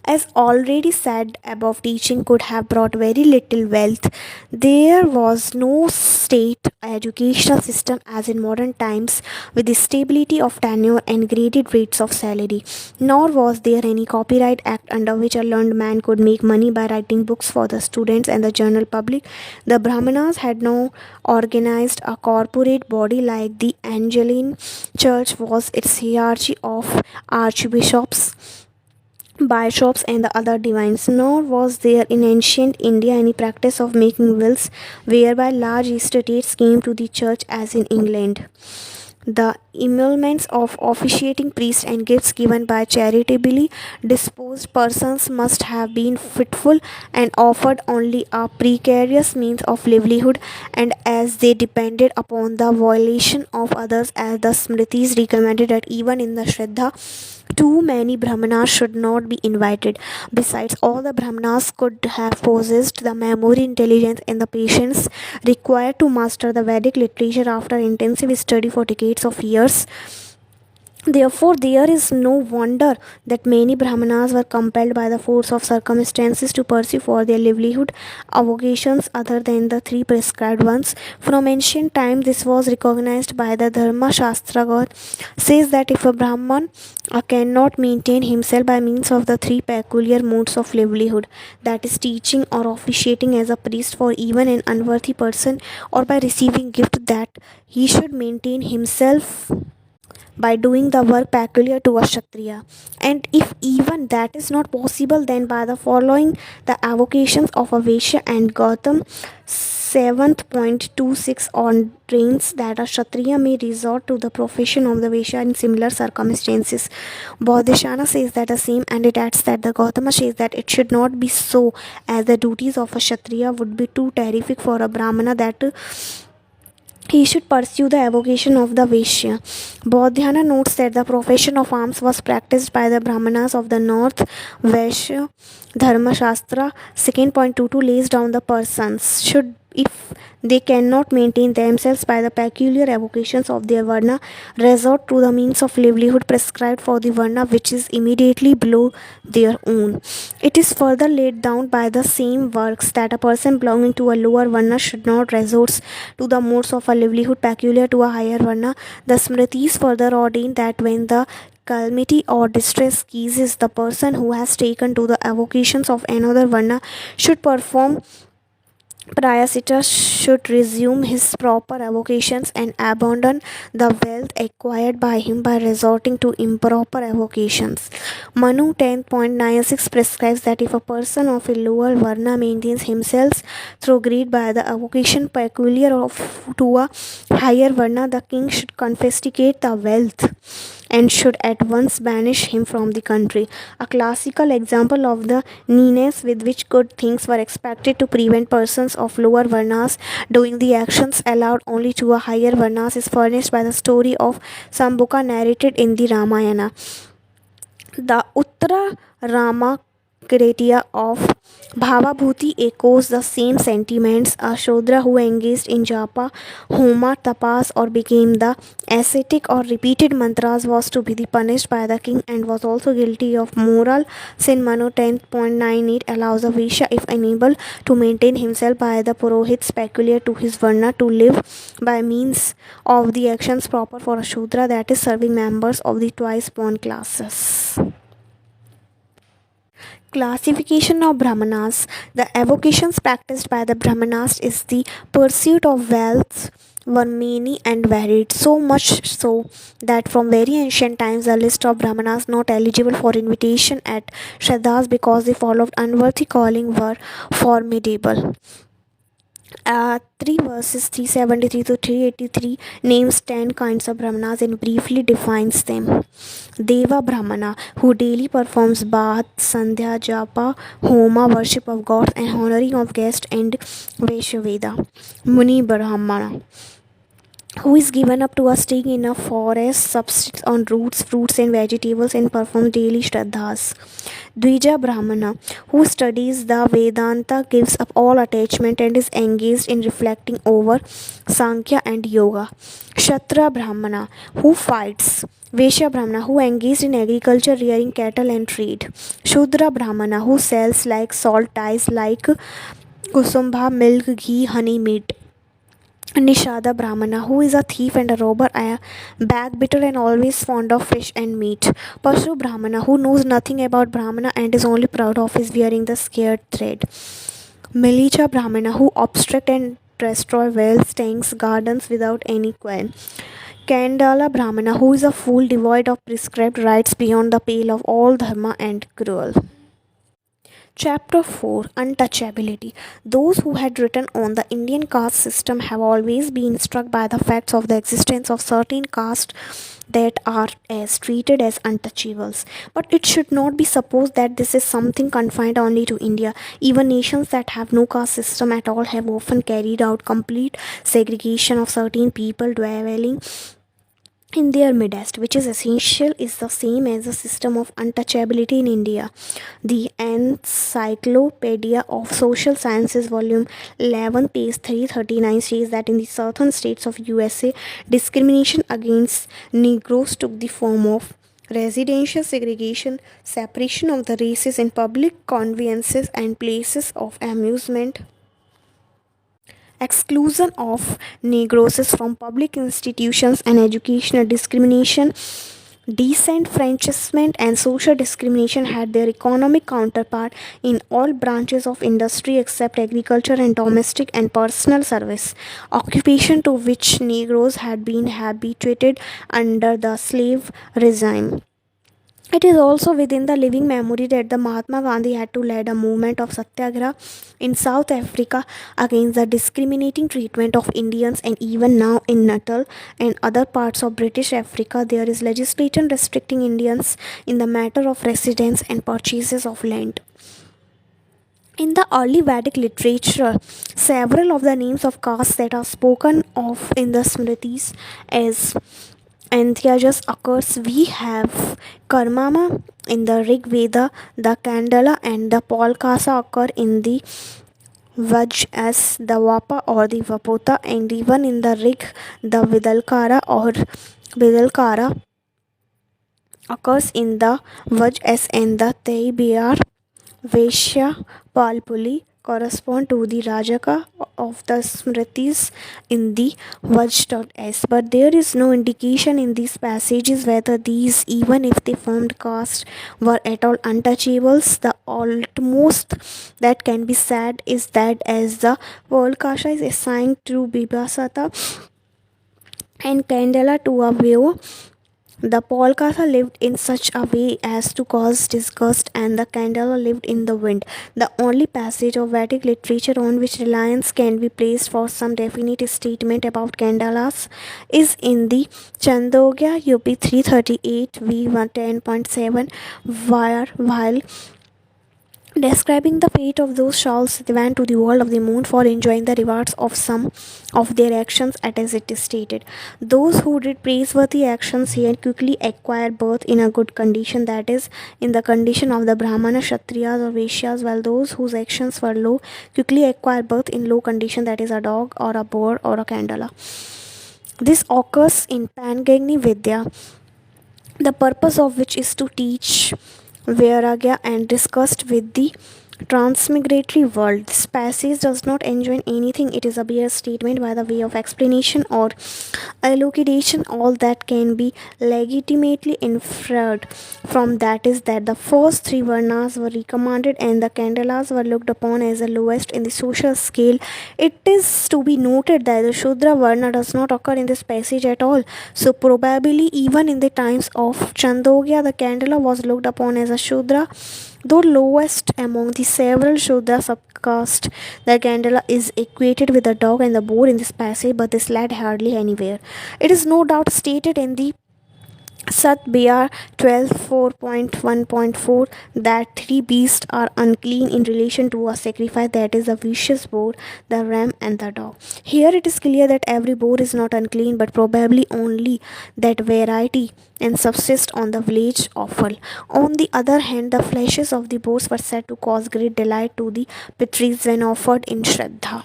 As already said above, teaching could have brought very little wealth. There was no state educational system as in modern times with the stability of tenure and graded rates of salary. Nor was there any copyright act under which a learned man could make money by writing books for the students and the general public. The Brahmanas had no organized a corporate body like the Angeline Church was its hierarchy of archbishops, bishops and the other divines, nor was there in ancient India any practice of making wills whereby large estates came to the church as in England. The emoluments of officiating priests and gifts given by charitably disposed persons must have been fitful and offered only a precarious means of livelihood, and as they depended upon the violation of others, as the Smritis recommended that even in the Shraddha too many Brahmanas should not be invited. Besides, all the Brahmanas could have possessed the memory, intelligence, and the patience required to master the Vedic literature after intensive study for decades of years. Therefore, there is no wonder that many Brahmanas were compelled by the force of circumstances to pursue for their livelihood avocations other than the three prescribed ones. From ancient times, this was recognized by the Dharmashastra. God says that if a Brahman cannot maintain himself by means of the three peculiar modes of livelihood, that is, teaching or officiating as a priest for even an unworthy person, or by receiving gift, that he should maintain himself by doing the work peculiar to a Kshatriya. And if even that is not possible, then by the following the avocations of a Vaishya, and Gautam 7.26 ordains that a Kshatriya may resort to the profession of the Vaishya in similar circumstances. Bodhishana says that the same, and it adds that the Gautama says that it should not be so, as the duties of a Kshatriya would be too terrific for a Brahmana, that he should pursue the avocation of the Vaishya. Bodhyana notes that the profession of arms was practiced by the Brahmanas of the north. Vaishya Dharmashastra 2.22 lays down the persons should, if they cannot maintain themselves by the peculiar avocations of their varna, resort to the means of livelihood prescribed for the varna which is immediately below their own. It is further laid down by the same works that a person belonging to a lower varna should not resort to the modes of a livelihood peculiar to a higher varna. The Smritis further ordain that when the calamity or distress seizes the person who has taken to the avocations of another varna should perform Prayasita, should resume his proper avocations and abandon the wealth acquired by him by resorting to improper avocations. Manu 10.96 prescribes that if a person of a lower varna maintains himself through greed by the avocation peculiar to a higher varna, the king should confiscate the wealth and should at once banish him from the country. A classical example of the meanness with which good things were expected to prevent persons of lower varnas doing the actions allowed only to a higher varnas is furnished by the story of Sambuka narrated in the Ramayana. The Uttara Rama Kritia of Bhavabhuti echoes the same sentiments. A Shodra who engaged in japa, homa, tapas or became the ascetic or repeated mantras was to be punished by the king and was also guilty of moral sin. Manu 10.98 allows a Vaishya, if unable to maintain himself by the purohits peculiar to his varna, to live by means of the actions proper for a Shudra, that is serving members of the twice born classes. Classification of Brahmanas. The avocations practiced by the Brahmanas is the pursuit of wealth were many and varied, so much so that from very ancient times the list of Brahmanas not eligible for invitation at Shraddhas because they followed unworthy calling were formidable. 3 verses 373 to 383 names 10 kinds of brahmanas and briefly defines them. Deva Brahmana, who daily performs bath, sandhya, japa, homa, worship of gods and honoring of guests, and Vaishyaveda. Muni Brahmana, who is given up to a staying in a forest, subsists on roots, fruits, and vegetables, and performs daily shraddhas. Dvija Brahmana, who studies the Vedanta, gives up all attachment, and is engaged in reflecting over Sankhya and Yoga. Kshatriya Brahmana, who fights. Vaishya Brahmana, who engaged in agriculture, rearing cattle, and trade. Shudra Brahmana, who sells like salt ties like kusumbha, milk, ghee, honey, meat. Nishada Brahmana, who is a thief and a robber, a backbiter and always fond of fish and meat. Pashu Brahmana, who knows nothing about Brahmana and is only proud of his wearing the scared thread. Milicha Brahmana, who obstruct and destroy wells, tanks, gardens without any qualm. Kandala Brahmana, who is a fool devoid of prescribed rights beyond the pale of all dharma and cruel. Chapter 4, Untouchability. Those who had written on the Indian caste system have always been struck by the facts of the existence of certain castes that are as treated as untouchables. But it should not be supposed that this is something confined only to India. Even nations that have no caste system at all have often carried out complete segregation of certain people dwelling in their midst, which is essential is the same as the system of untouchability in India. The Encyclopedia of Social Sciences, volume 11, page 339 says that in the southern states of USA, discrimination against Negroes took the form of residential segregation, separation of the races in public conveyances and places of amusement, exclusion of Negroes from public institutions and educational discrimination, disenfranchisement, and social discrimination had their economic counterpart in all branches of industry except agriculture and domestic and personal service, occupation to which Negroes had been habituated under the slave regime. It is also within the living memory that the Mahatma Gandhi had to lead a movement of satyagraha in South Africa against the discriminating treatment of Indians, and even now in Natal and other parts of British Africa there is legislation restricting Indians in the matter of residence and purchases of land. In the early Vedic literature, several of the names of castes that are spoken of in the Smritis as Antyajas occurs. We have Karmama in the Rig Veda, the Kandala and the Polkasa occur in the Vaj as the Vapa or the Vapota, and even in the Rig, the Vidalkara or Vidalkara occurs in the Vaj as, and the Teibiar Vaishya Palpuli correspond to the Rajaka of the Smritis in the Vaj.s. But there is no indication in these passages whether these, even if they formed caste, were at all untouchables. The utmost that can be said is that as the Polkasha is assigned to Bibasata and Kandala to a view, the Polkasa lived in such a way as to cause disgust, and the Kandala lived in the wind. The only passage of Vedic literature on which reliance can be placed for some definite statement about Kandalas is in the Chandogya UP 338 V 10.7, while describing the fate of those souls that went to the world of the moon for enjoying the rewards of some of their actions, as it is stated. Those who did praiseworthy actions here quickly acquired birth in a good condition, that is, in the condition of the Brahmana, Kshatriyas or Vaishyas, while those whose actions were low quickly acquired birth in low condition, that is, a dog or a boar or a Kandala. This occurs in Pangagni Vidya, the purpose of which is to teach Vairagya and disgust with the transmigratory world. This passage does not enjoin anything, it is a bare statement by the way of explanation or elucidation. All that can be legitimately inferred from that is that the first three Varnas were recommended and the Kandalas were looked upon as the lowest in the social scale. It is to be noted that the Shudra Varna does not occur in this passage at all. So probably even in the times of Chandogya, the Kandala was looked upon as a Shudra. Though lowest among the several Shudra subcastes, the Kandala is equated with the dog and the boar in this passage, but this led hardly anywhere. It is no doubt stated in the Sat Br 12.4.1.4 that three beasts are unclean in relation to a sacrifice, that is, the vicious boar, the ram, and the dog. Here it is clear that every boar is not unclean, but probably only that variety and subsist on the village offal. On the other hand, the fleshes of the boars were said to cause great delight to the Pitris when offered in Shraddha.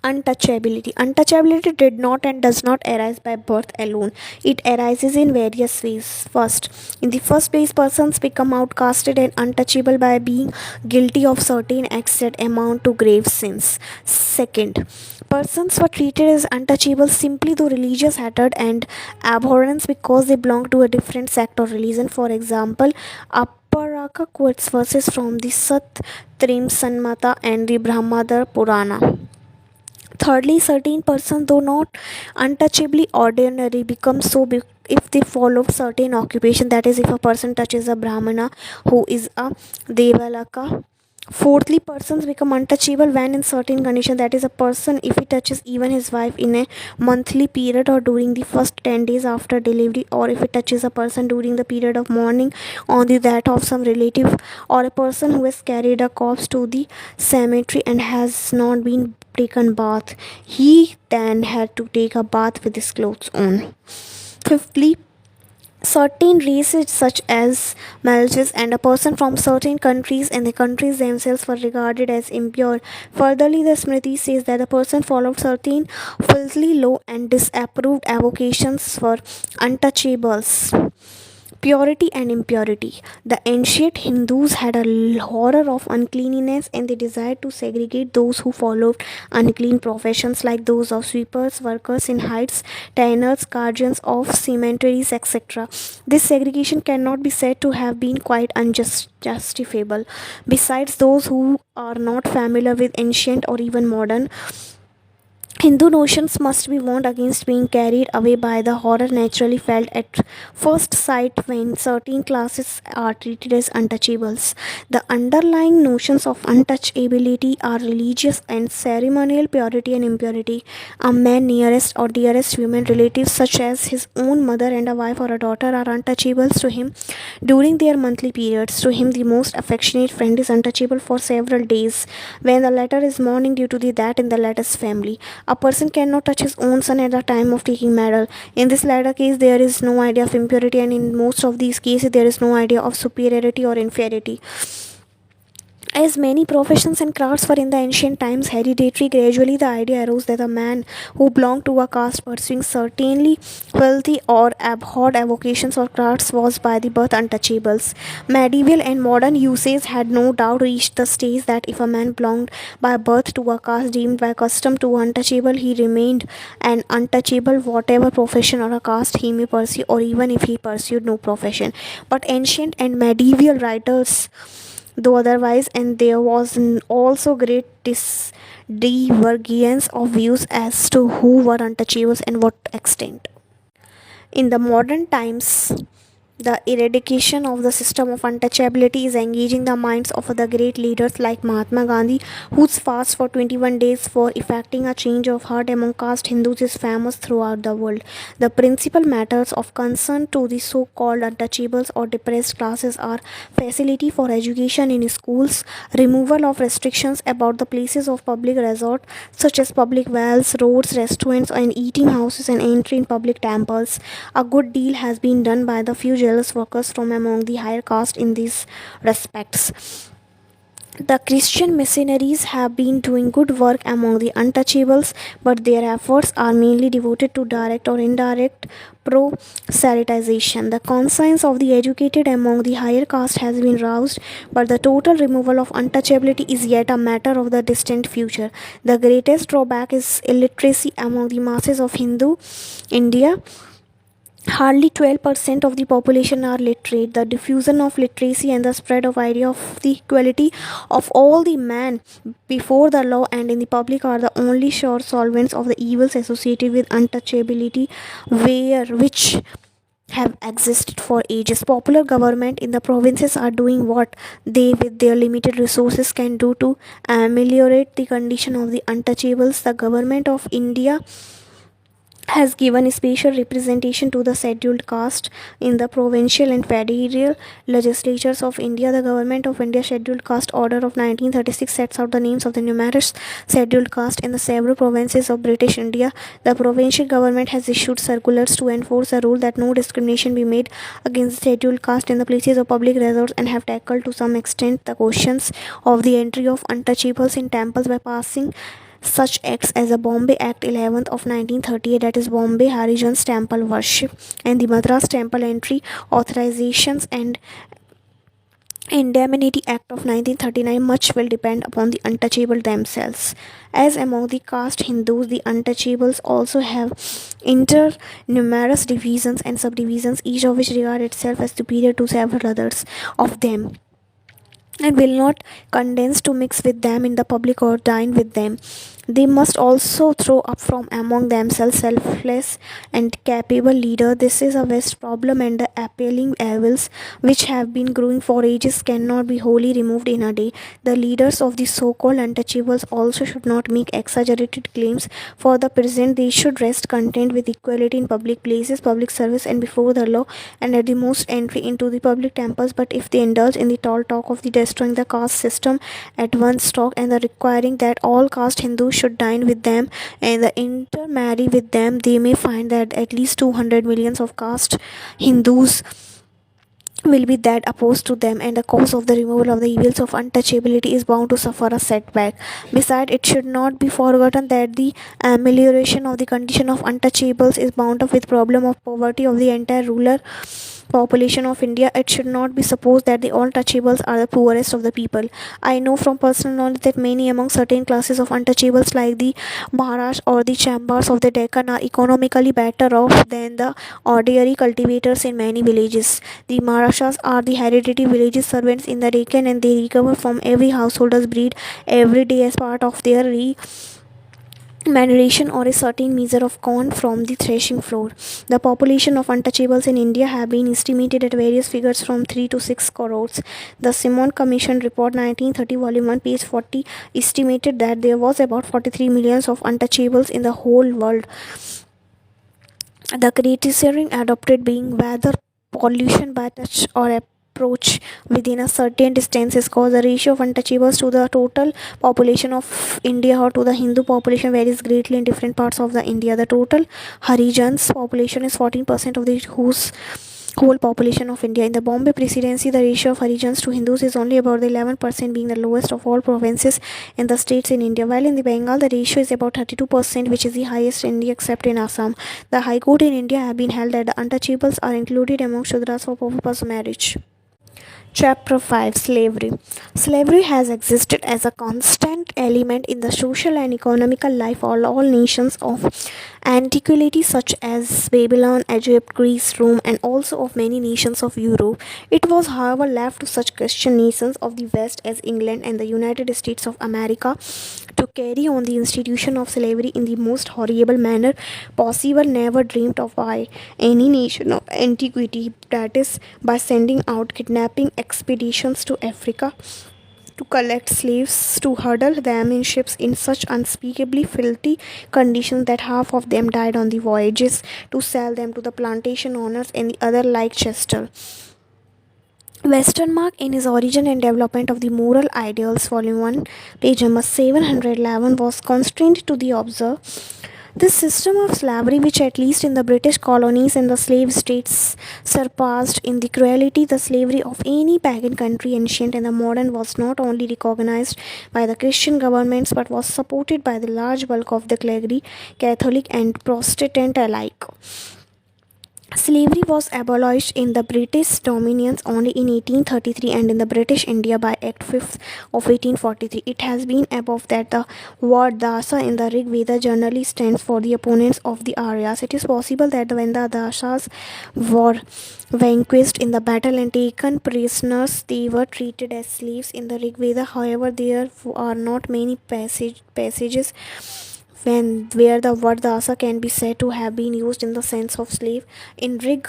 Untouchability. Untouchability did not and does not arise by birth alone. It arises in various ways. First, in the first place, persons become outcasted and untouchable by being guilty of certain acts that amount to grave sins. Second, persons were treated as untouchable simply through religious hatred and abhorrence because they belong to a different sect or religion. For example, Aparaka quotes verses from the Sat Trim Sanmata and the Brahmadar Purana. Thirdly, certain persons, though not untouchably ordinary, become so if they follow certain occupation, that is, if a person touches a Brahmana who is a Devalaka. Fourthly, persons become untouchable when in certain condition, that is, a person if he touches even his wife in a monthly period or during the first 10 days after delivery, or if he touches a person during the period of mourning on the death of some relative, or a person who has carried a corpse to the cemetery and has not been taken bath, he then had to take a bath with his clothes on. Fifthly, certain races such as Malchus and a person from certain countries and the countries themselves were regarded as impure. Furtherly, the Smriti says that the person followed certain filthily low and disapproved avocations were untouchables. Purity and impurity. The ancient Hindus had a horror of uncleanliness and they desired to segregate those who followed unclean professions like those of sweepers, workers in heights, tanners, guardians of cemeteries, etc. This segregation cannot be said to have been quite unjustifiable. Besides, those who are not familiar with ancient or even modern Hindu notions must be warned against being carried away by the horror naturally felt at first sight when certain classes are treated as untouchables. The underlying notions of untouchability are religious and ceremonial purity and impurity. A man nearest or dearest human relatives, such as his own mother and a wife or a daughter, are untouchables to him during their monthly periods. To him, the most affectionate friend is untouchable for several days when the latter is mourning due to the death in the latter's family. A person cannot touch his own son at the time of taking medal. In this latter case, there is no idea of impurity, and in most of these cases, there is no idea of superiority or inferiority. As many professions and crafts were in the ancient times hereditary, gradually the idea arose that a man who belonged to a caste pursuing certainly wealthy or abhorred avocations or crafts was by the birth untouchables. Medieval and modern usage had no doubt reached the stage that if a man belonged by birth to a caste deemed by custom to untouchable, he remained an untouchable whatever profession or a caste he may pursue, or even if he pursued no profession. But ancient and medieval writers though otherwise, and there was also great divergence of views as to who were untouchables and what extent. In the modern times, the eradication of the system of untouchability is engaging the minds of the great leaders like Mahatma Gandhi, whose fast for 21 days for effecting a change of heart among caste Hindus is famous throughout the world. The principal matters of concern to the so-called untouchables or depressed classes are facility for education in schools, removal of restrictions about the places of public resort such as public wells, roads, restaurants and eating houses, and entry in public temples. A good deal has been done by the few jealous workers from among the higher caste in these respects. The Christian missionaries have been doing good work among the untouchables, but their efforts are mainly devoted to direct or indirect proselytization. The conscience of the educated among the higher caste has been roused, but the total removal of untouchability is yet a matter of the distant future. The greatest drawback is illiteracy among the masses of Hindu India. Hardly 12% of the population are literate. The diffusion of literacy and the spread of idea of the equality of all the men before the law and in the public are the only sure solvents of the evils associated with untouchability, which have existed for ages. Popular government in the provinces are doing what they with their limited resources can do to ameliorate the condition of the untouchables. The government of India has given special representation to the scheduled caste in the provincial and federal legislatures of India. The Government of India Scheduled Caste Order of 1936 sets out the names of the numerous scheduled caste in the several provinces of British India. The provincial government has issued circulars to enforce the rule that no discrimination be made against scheduled caste in the places of public resorts, and have tackled to some extent the questions of the entry of untouchables in temples by passing such acts as the Bombay Act 11th of 1938, that is Bombay Harijans Temple Worship, and the Madras Temple Entry Authorizations and Indemnity Act of 1939. Much will depend upon the untouchable themselves. As among the caste Hindus, the untouchables also have numerous divisions and subdivisions, each of which regard itself as superior to several others of them, and will not condense to mix with them in the public or dine with them. They must also throw up from among themselves selfless and capable leader. This is a vast problem, and the appalling evils which have been growing for ages cannot be wholly removed in a day. The leaders of the so-called untouchables also should not make exaggerated claims. For the present, they should rest content with equality in public places, public service and before the law, and at the most entry into the public temples. But if they indulge in the tall talk of the destroying the caste system at one stroke, and the requiring that all caste Hindus should dine with them and intermarry with them, they may find that at least 200 millions of caste Hindus will be that opposed to them, and the cause of the removal of the evils of untouchability is bound to suffer a setback. Besides, it should not be forgotten that the amelioration of the condition of untouchables is bound up with problem of poverty of the entire rural population of India. It should not be supposed that the all touchables are the poorest of the people. I know from personal knowledge that many among certain classes of untouchables like the Maharaj or the Chambars of the Deccan are economically better off than the ordinary cultivators in many villages. The Maharashas are the hereditary village servants in the Deccan, and they recover from every householder's breed every day as part of their Manuration or a certain measure of corn from the threshing floor. The population of untouchables in India have been estimated at various figures from 3 to 6 crores. The Simon Commission Report 1930 volume 1 page 40 estimated that there was about 43 millions of untouchables in the whole world. The criterion adopted being whether pollution by touch or approach within a certain distance is caused. The ratio of untouchables to the total population of India or to the Hindu population varies greatly in different parts of the India. The total Harijans population is 14% of the whose whole population of India. In the Bombay Presidency, the ratio of Harijans to Hindus is only about 11%, being the lowest of all provinces in the states in India. While in the Bengal, the ratio is about 32%, which is the highest in India except in Assam. The High Court in India have been held that the untouchables are included among Shudras for purpose of marriage. Chapter 5 Slavery. Slavery has existed as a constant element in the social and economical life of all nations of antiquity, such as Babylon, Egypt, Greece, Rome, and also of many nations of Europe. It was, however, left to such Christian nations of the West as England and the United States of America to carry on the institution of slavery in the most horrible manner possible, never dreamed of by any nation of antiquity, that is, by sending out kidnapping expeditions to Africa to collect slaves, to huddle them in ships in such unspeakably filthy conditions that half of them died on the voyages, to sell them to the plantation owners and the other like Chester. Westernmark in his Origin and Development of the Moral Ideals, Volume 1, page number 711, was constrained to the observe this system of slavery, which at least in the British colonies and the slave states surpassed in the cruelty the slavery of any pagan country, ancient and the modern, was not only recognized by the Christian governments but was supported by the large bulk of the clergy, Catholic and Protestant alike. Slavery was abolished in the British dominions only in 1833 and in the British India by Act 5th of 1843. It has been above that the word Dasa in the Rig Veda generally stands for the opponents of the Aryas. It is possible that when the Dasas were vanquished in the battle and taken prisoners, they were treated as slaves in the Rig Veda. However, there are not many passages where the word dasa can be said to have been used in the sense of slave. In Rig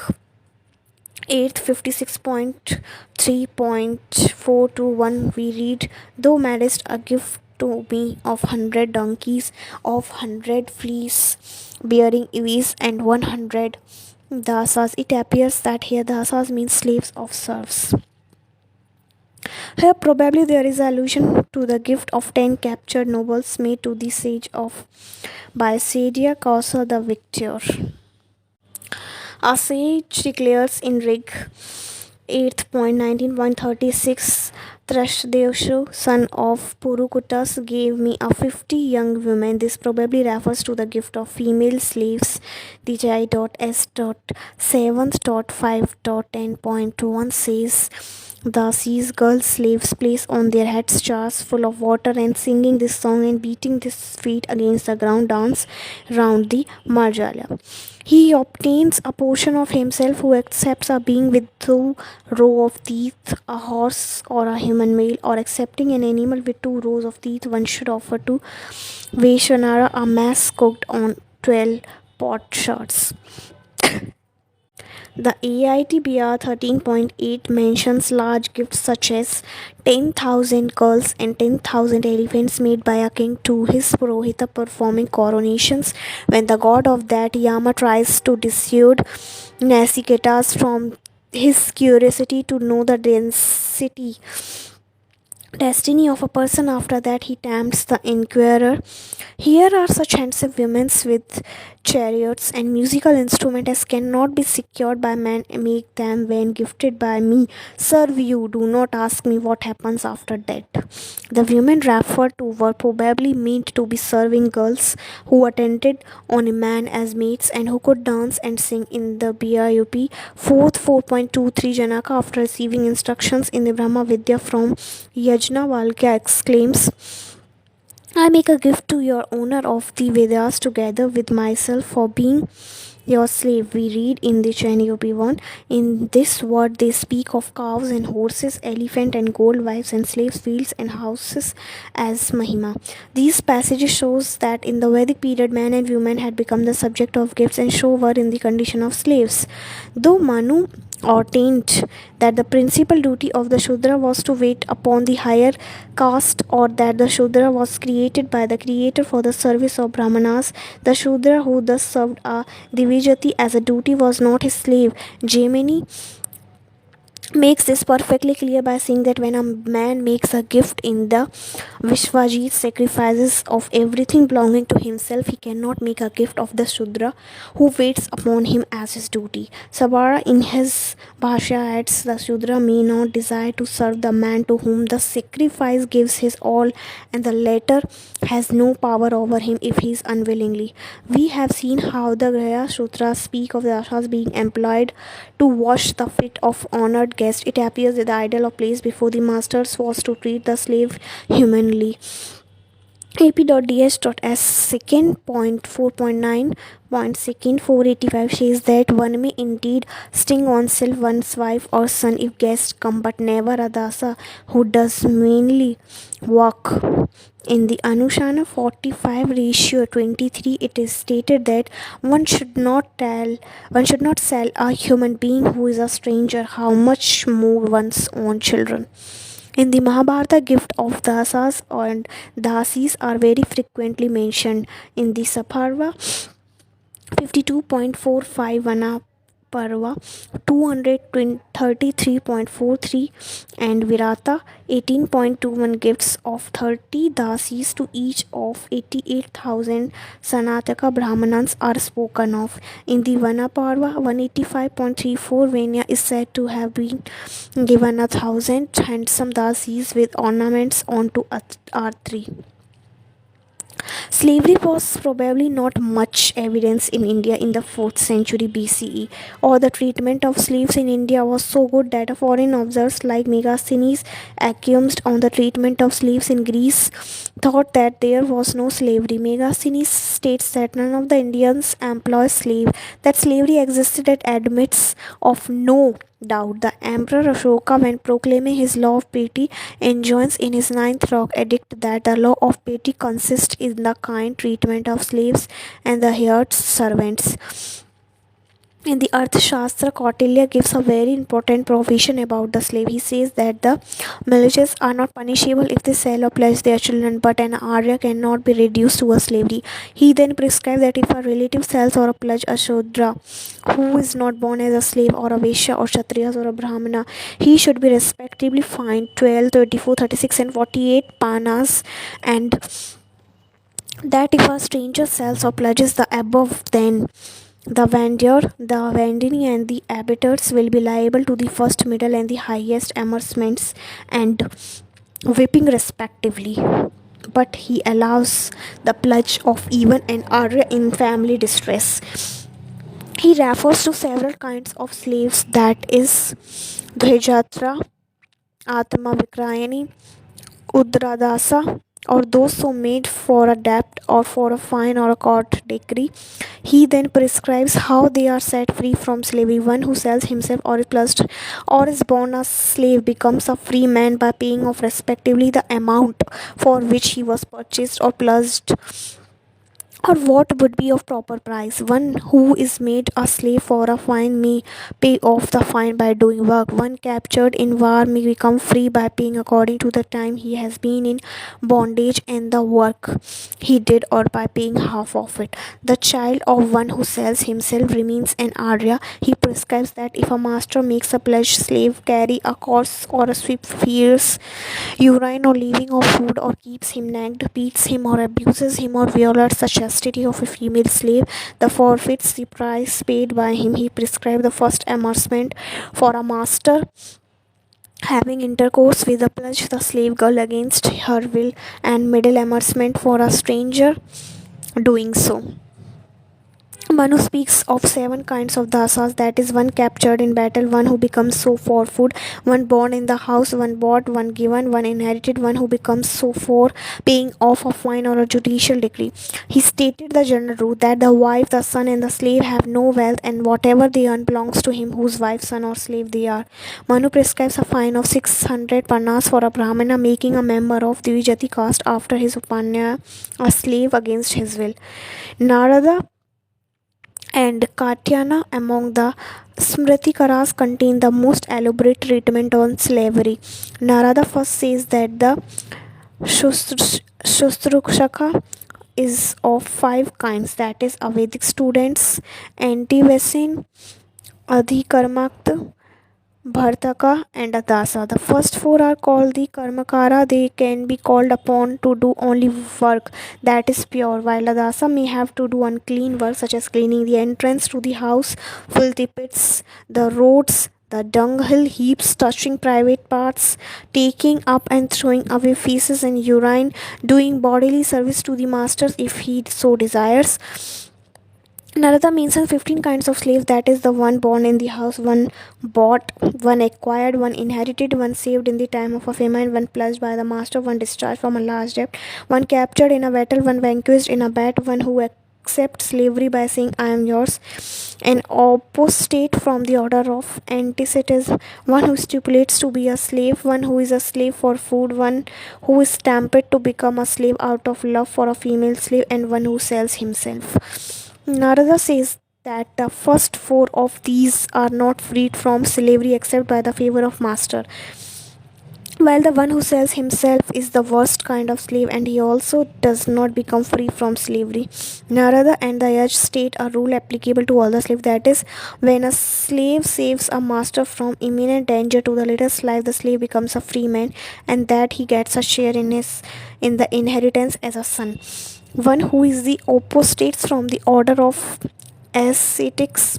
8th 56.3.421 we read, "Thou madest a gift to me of 100 donkeys, of 100 fleece bearing ease, and 100 dasas." It appears that here dasas means slaves of serfs. Here probably there is allusion to the gift of 10 captured nobles made to the sage of Bysadia Kausa the victor. A sage declares in Rig 8th.19.136, Trashdevshu, son of Purukutas, gave me a 50 young women. This probably refers to the gift of female slaves. The J.S.7.5.10.1 says, the seas girls slaves place on their heads jars full of water and singing this song and beating their feet against the ground dance round the marjala. He obtains a portion of himself who accepts a being with 2 rows of teeth, a horse or a human male, or accepting an animal with 2 rows of teeth. One should offer to Vaishnara a mass cooked on 12 potsherds. The AITBR 13.8 mentions large gifts such as 10,000 girls and 10,000 elephants made by a king to his Purohita performing coronations. When the god of that Yama tries to dissuade Nasiketas from his curiosity to know the destiny of a person, after that he tempts the inquirer. Here are such handsome women with chariots and musical instruments as cannot be secured by man, make them when gifted by me. Serve you, do not ask me what happens after that. The women referred to were probably meant to be serving girls who attended on a man as mates and who could dance and sing. In the BIUP 4th 4.23, Janaka, after receiving instructions in the Brahma Vidya from Yajnavalkya, exclaims, I make a gift to your owner of the Vedas together with myself for being your slave, we read in the Chain 1. In this word, they speak of cows and horses, elephant and gold wives and slaves, fields and houses as Mahima. These passages shows that in the Vedic period, man and woman had become the subject of gifts and show were in the condition of slaves. Though Manu ordained that the principal duty of the Shudra was to wait upon the higher caste, or that the Shudra was created by the Creator for the service of Brahmanas, the Shudra who thus served a Divijati as a duty was not his slave. Jaimini makes this perfectly clear by saying that when a man makes a gift in the Vishwajit sacrifices of everything belonging to himself, he cannot make a gift of the Shudra who waits upon him as his duty. Sabara in his Bhashya adds, the Shudra may not desire to serve the man to whom the sacrifice gives his all, and the latter has no power over him if he is unwillingly. We have seen how the Gaya Sutras speak of the Dashas being employed to wash the feet of honored guests. It appears that the ideal of place before the masters was to treat the slave humanly. AP.ds.s second point 4.9 point second 485 says that one may indeed sting oneself, one's wife or son if guests come, but never a dasa who does mainly work. In the Anushana 45 ratio 23, it is stated that one should not sell a human being who is a stranger, how much more one's own children. In the Mahabharata, gift of dasas and dasis are very frequently mentioned. In the Saparva 52.45 Vana Parva 233.43 and Virata 18.21 gifts of 30 dasis to each of 88,000 Sanataka Brahmanas are spoken of. In the Vana Parva 185.34 Venya is said to have been given 1,000 handsome dasis with ornaments onto R3. Slavery was probably not much evidence in India in the 4th century BCE, or the treatment of slaves in India was so good that foreign observers like Megasthenes, accused on the treatment of slaves in Greece, thought that there was no slavery. Megasthenes states that none of the Indians employ slave, that slavery existed and admits of no doubt. The Emperor Ashoka, when proclaiming his law of piety, enjoins in his ninth rock edict that the law of piety consists in the kind treatment of slaves and the hired servants. In the Arthashastra, Kautilya gives a very important provision about the slave. He says that the malicious are not punishable if they sell or pledge their children, but an Arya cannot be reduced to a slavery. He then prescribes that if a relative sells or pledge a Shudra who is not born as a slave, or a Vaishya or Kshatriyas or a Brahmana, he should be respectively fined 12, 24, 36 and 48 panas, and that if a stranger sells or pledges the above, then the vendor, the vendini and the abettors will be liable to the first, middle and the highest amercements and whipping respectively. But he allows the pledge of even an Arya in family distress. He refers to several kinds of slaves, that is Dhejatra, Atma Vikrayani, Udradasa, or those so made for a debt or for a fine or a court decree. He then prescribes how they are set free from slavery. One who sells himself or is pledged or is born a slave becomes a free man by paying off respectively the amount for which he was purchased or pledged, or what would be of proper price. One who is made a slave for a fine may pay off the fine by doing work. One captured in war may become free by paying according to the time he has been in bondage and the work he did, or by paying half of it. The child of one who sells himself remains an Arya. He prescribes that if a master makes a pledged slave carry a corpse or a sweep fierce urine or leaving of food, or keeps him nagged, beats him or abuses him, or violates the chastity of a female slave, the forfeits the price paid by him. He prescribed the first amercement for a master having intercourse with a pledged the slave girl against her will, and middle amercement for a stranger doing so. Manu speaks of seven kinds of dasas, that is, one captured in battle, one who becomes so for food, one born in the house, one bought, one given, one inherited, one who becomes so for paying off a fine or a judicial decree. He stated the general rule that the wife, the son, and the slave have no wealth, and whatever they earn belongs to him whose wife, son, or slave they are. Manu prescribes a fine of 600 panas for a brahmana making a member of the Vijati caste after his upanya a slave against his will. Narada and Katyana among the Smritikaras contain the most elaborate treatment on slavery. Narada first says that the Shustrukshaka is of five kinds, that is, Avedic students, Antivesin, Adhikarmakt, Bhartaka and Adasa. The first four are called the Karmakara. They can be called upon to do only work that is pure, while Adasa may have to do unclean work such as cleaning the entrance to the house, filthy pits, the roads, the dunghill heaps, touching private parts, taking up and throwing away feces and urine, doing bodily service to the masters if he so desires. Narada mentions 15 kinds of slaves, that is, the one born in the house, one bought, one acquired, one inherited, one saved in the time of a famine, one pledged by the master, one discharged from a large debt, one captured in a battle, one vanquished in a bat, one who accepts slavery by saying, I am yours, an apostate from the order of antecedents, one who stipulates to be a slave, one who is a slave for food, one who is tempted to become a slave out of love for a female slave, and one who sells himself. Narada says that the first four of these are not freed from slavery except by the favor of master, while the one who sells himself is the worst kind of slave and he also does not become free from slavery. Narada and the Yaj state a rule applicable to all the slaves, that is, when a slave saves a master from imminent danger to the latest life, the slave becomes a free man and that he gets a share in the inheritance as a son. One who is the apostates from the order of ascetics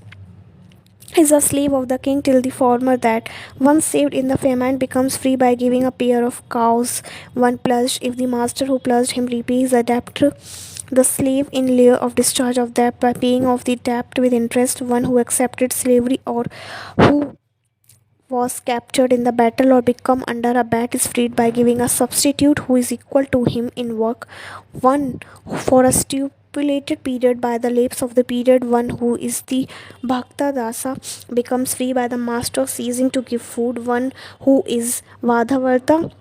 is a slave of the king till the former that once saved in the famine becomes free by giving a pair of cows one pledged if the master who pledged him repays the debt, the slave in lieu of discharge of debt by paying off the debt with interest. One who accepted slavery or who was captured in the battle or become under a bat is freed by giving a substitute who is equal to him in work, one for a stipulated period by the lapse of the period. One who is the bhakta dasa becomes free by the master ceasing to give food, one who is vadhavarta.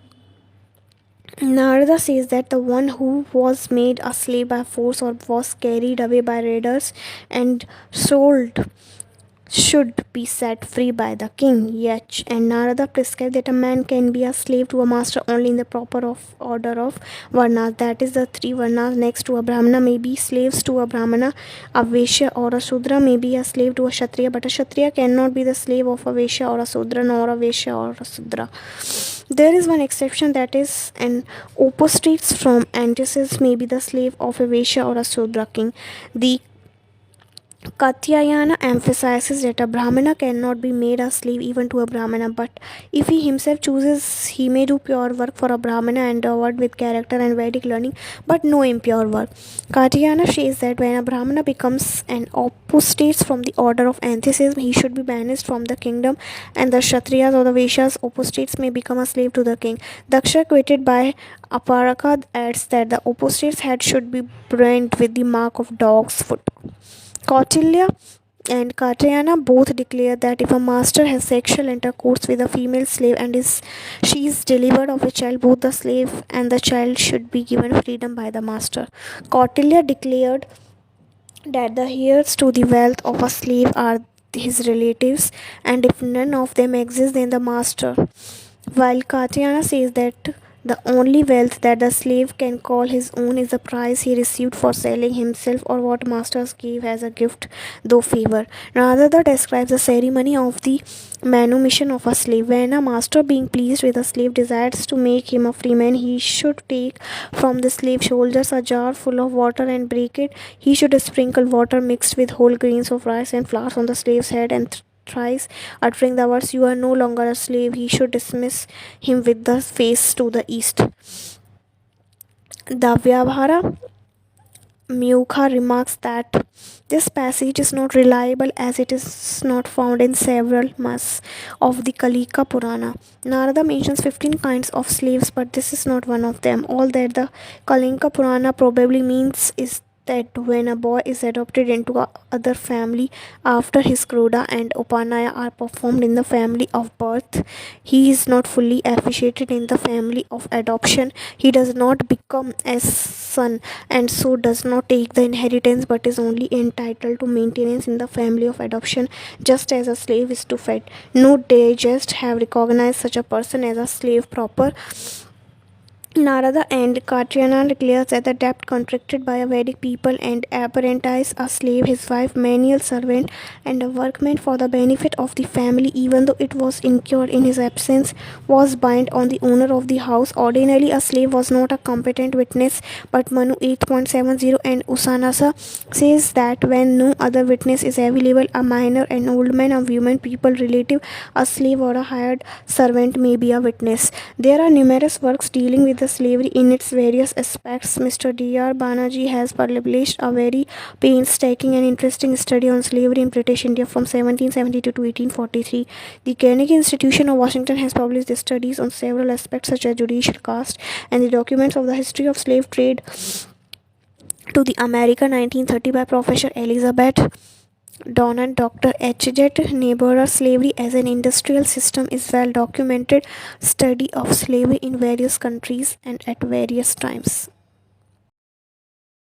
Narada says that the one who was made a slave by force or was carried away by raiders and sold should be set free by the king. Yet, and Narada prescribed that a man can be a slave to a master only in the proper order of varnas, that is, the three varnas next to a brahmana may be slaves to a brahmana, a vaishya or a sudra may be a slave to a kshatriya, but a kshatriya cannot be the slave of a vaishya or a sudra, nor a vaishya or a sudra. There is one exception, that is, an apostates from antecedents may be the slave of a vaishya or a sudra king. The Katyayana emphasizes that a Brahmana cannot be made a slave even to a Brahmana, but if he himself chooses, he may do pure work for a Brahmana endowed with character and Vedic learning, but no impure work. Katyayana says that when a Brahmana becomes an apostate from the order of antecedents, he should be banished from the kingdom, and the Kshatriyas or the Vaishyas apostates may become a slave to the king. Daksha, quoted by Aparaka, adds that the apostate's head should be burnt with the mark of dog's foot. Kautilya and Katyayana both declare that if a master has sexual intercourse with a female slave and she is delivered of a child, both the slave and the child should be given freedom by the master. Kautilya declared that the heirs to the wealth of a slave are his relatives, and if none of them exist, then the master. While Katyayana says that the only wealth that the slave can call his own is the price he received for selling himself or what masters gave as a gift, though favor. Narada describes the ceremony of the manumission of a slave. When a master, being pleased with a slave, desires to make him a free man, he should take from the slave shoulders a jar full of water and break it. He should sprinkle water mixed with whole grains of rice and flowers on the slave's head and thrice, uttering the words, "You are no longer a slave," he should dismiss him with the face to the east. The Vyabhara Mukha remarks that this passage is not reliable as it is not found in several masks of the Kalika Purana. Narada mentions 15 kinds of slaves, but this is not one of them. All that the Kalinka Purana probably means is that when a boy is adopted into a other family after his Kruda and Upanaya are performed in the family of birth, he is not fully officiated in the family of adoption. He does not become a son and so does not take the inheritance but is only entitled to maintenance in the family of adoption, just as a slave is to fed. No digest have recognized such a person as a slave proper. Narada and Katyayana declares that the debt contracted by a Vedic people and apprentice a slave, his wife, menial servant, and a workman for the benefit of the family, even though it was incurred in his absence, was bind on the owner of the house. Ordinarily, a slave was not a competent witness, but Manu 8.70 and Usanasa says that when no other witness is available, a minor, an old man, a woman, people, relative, a slave, or a hired servant may be a witness. There are numerous works dealing with the slavery in its various aspects. Mr. D.R. Banaji has published a very painstaking and interesting study on slavery in British India from 1772 to 1843. The Carnegie Institution of Washington has published studies on several aspects such as judicial caste and the documents of the history of slave trade to the America 1930 by Professor Elizabeth Donnan. Dr. H.J. Neighbor, Slavery as an Industrial System is well documented study of slavery in various countries and at various times.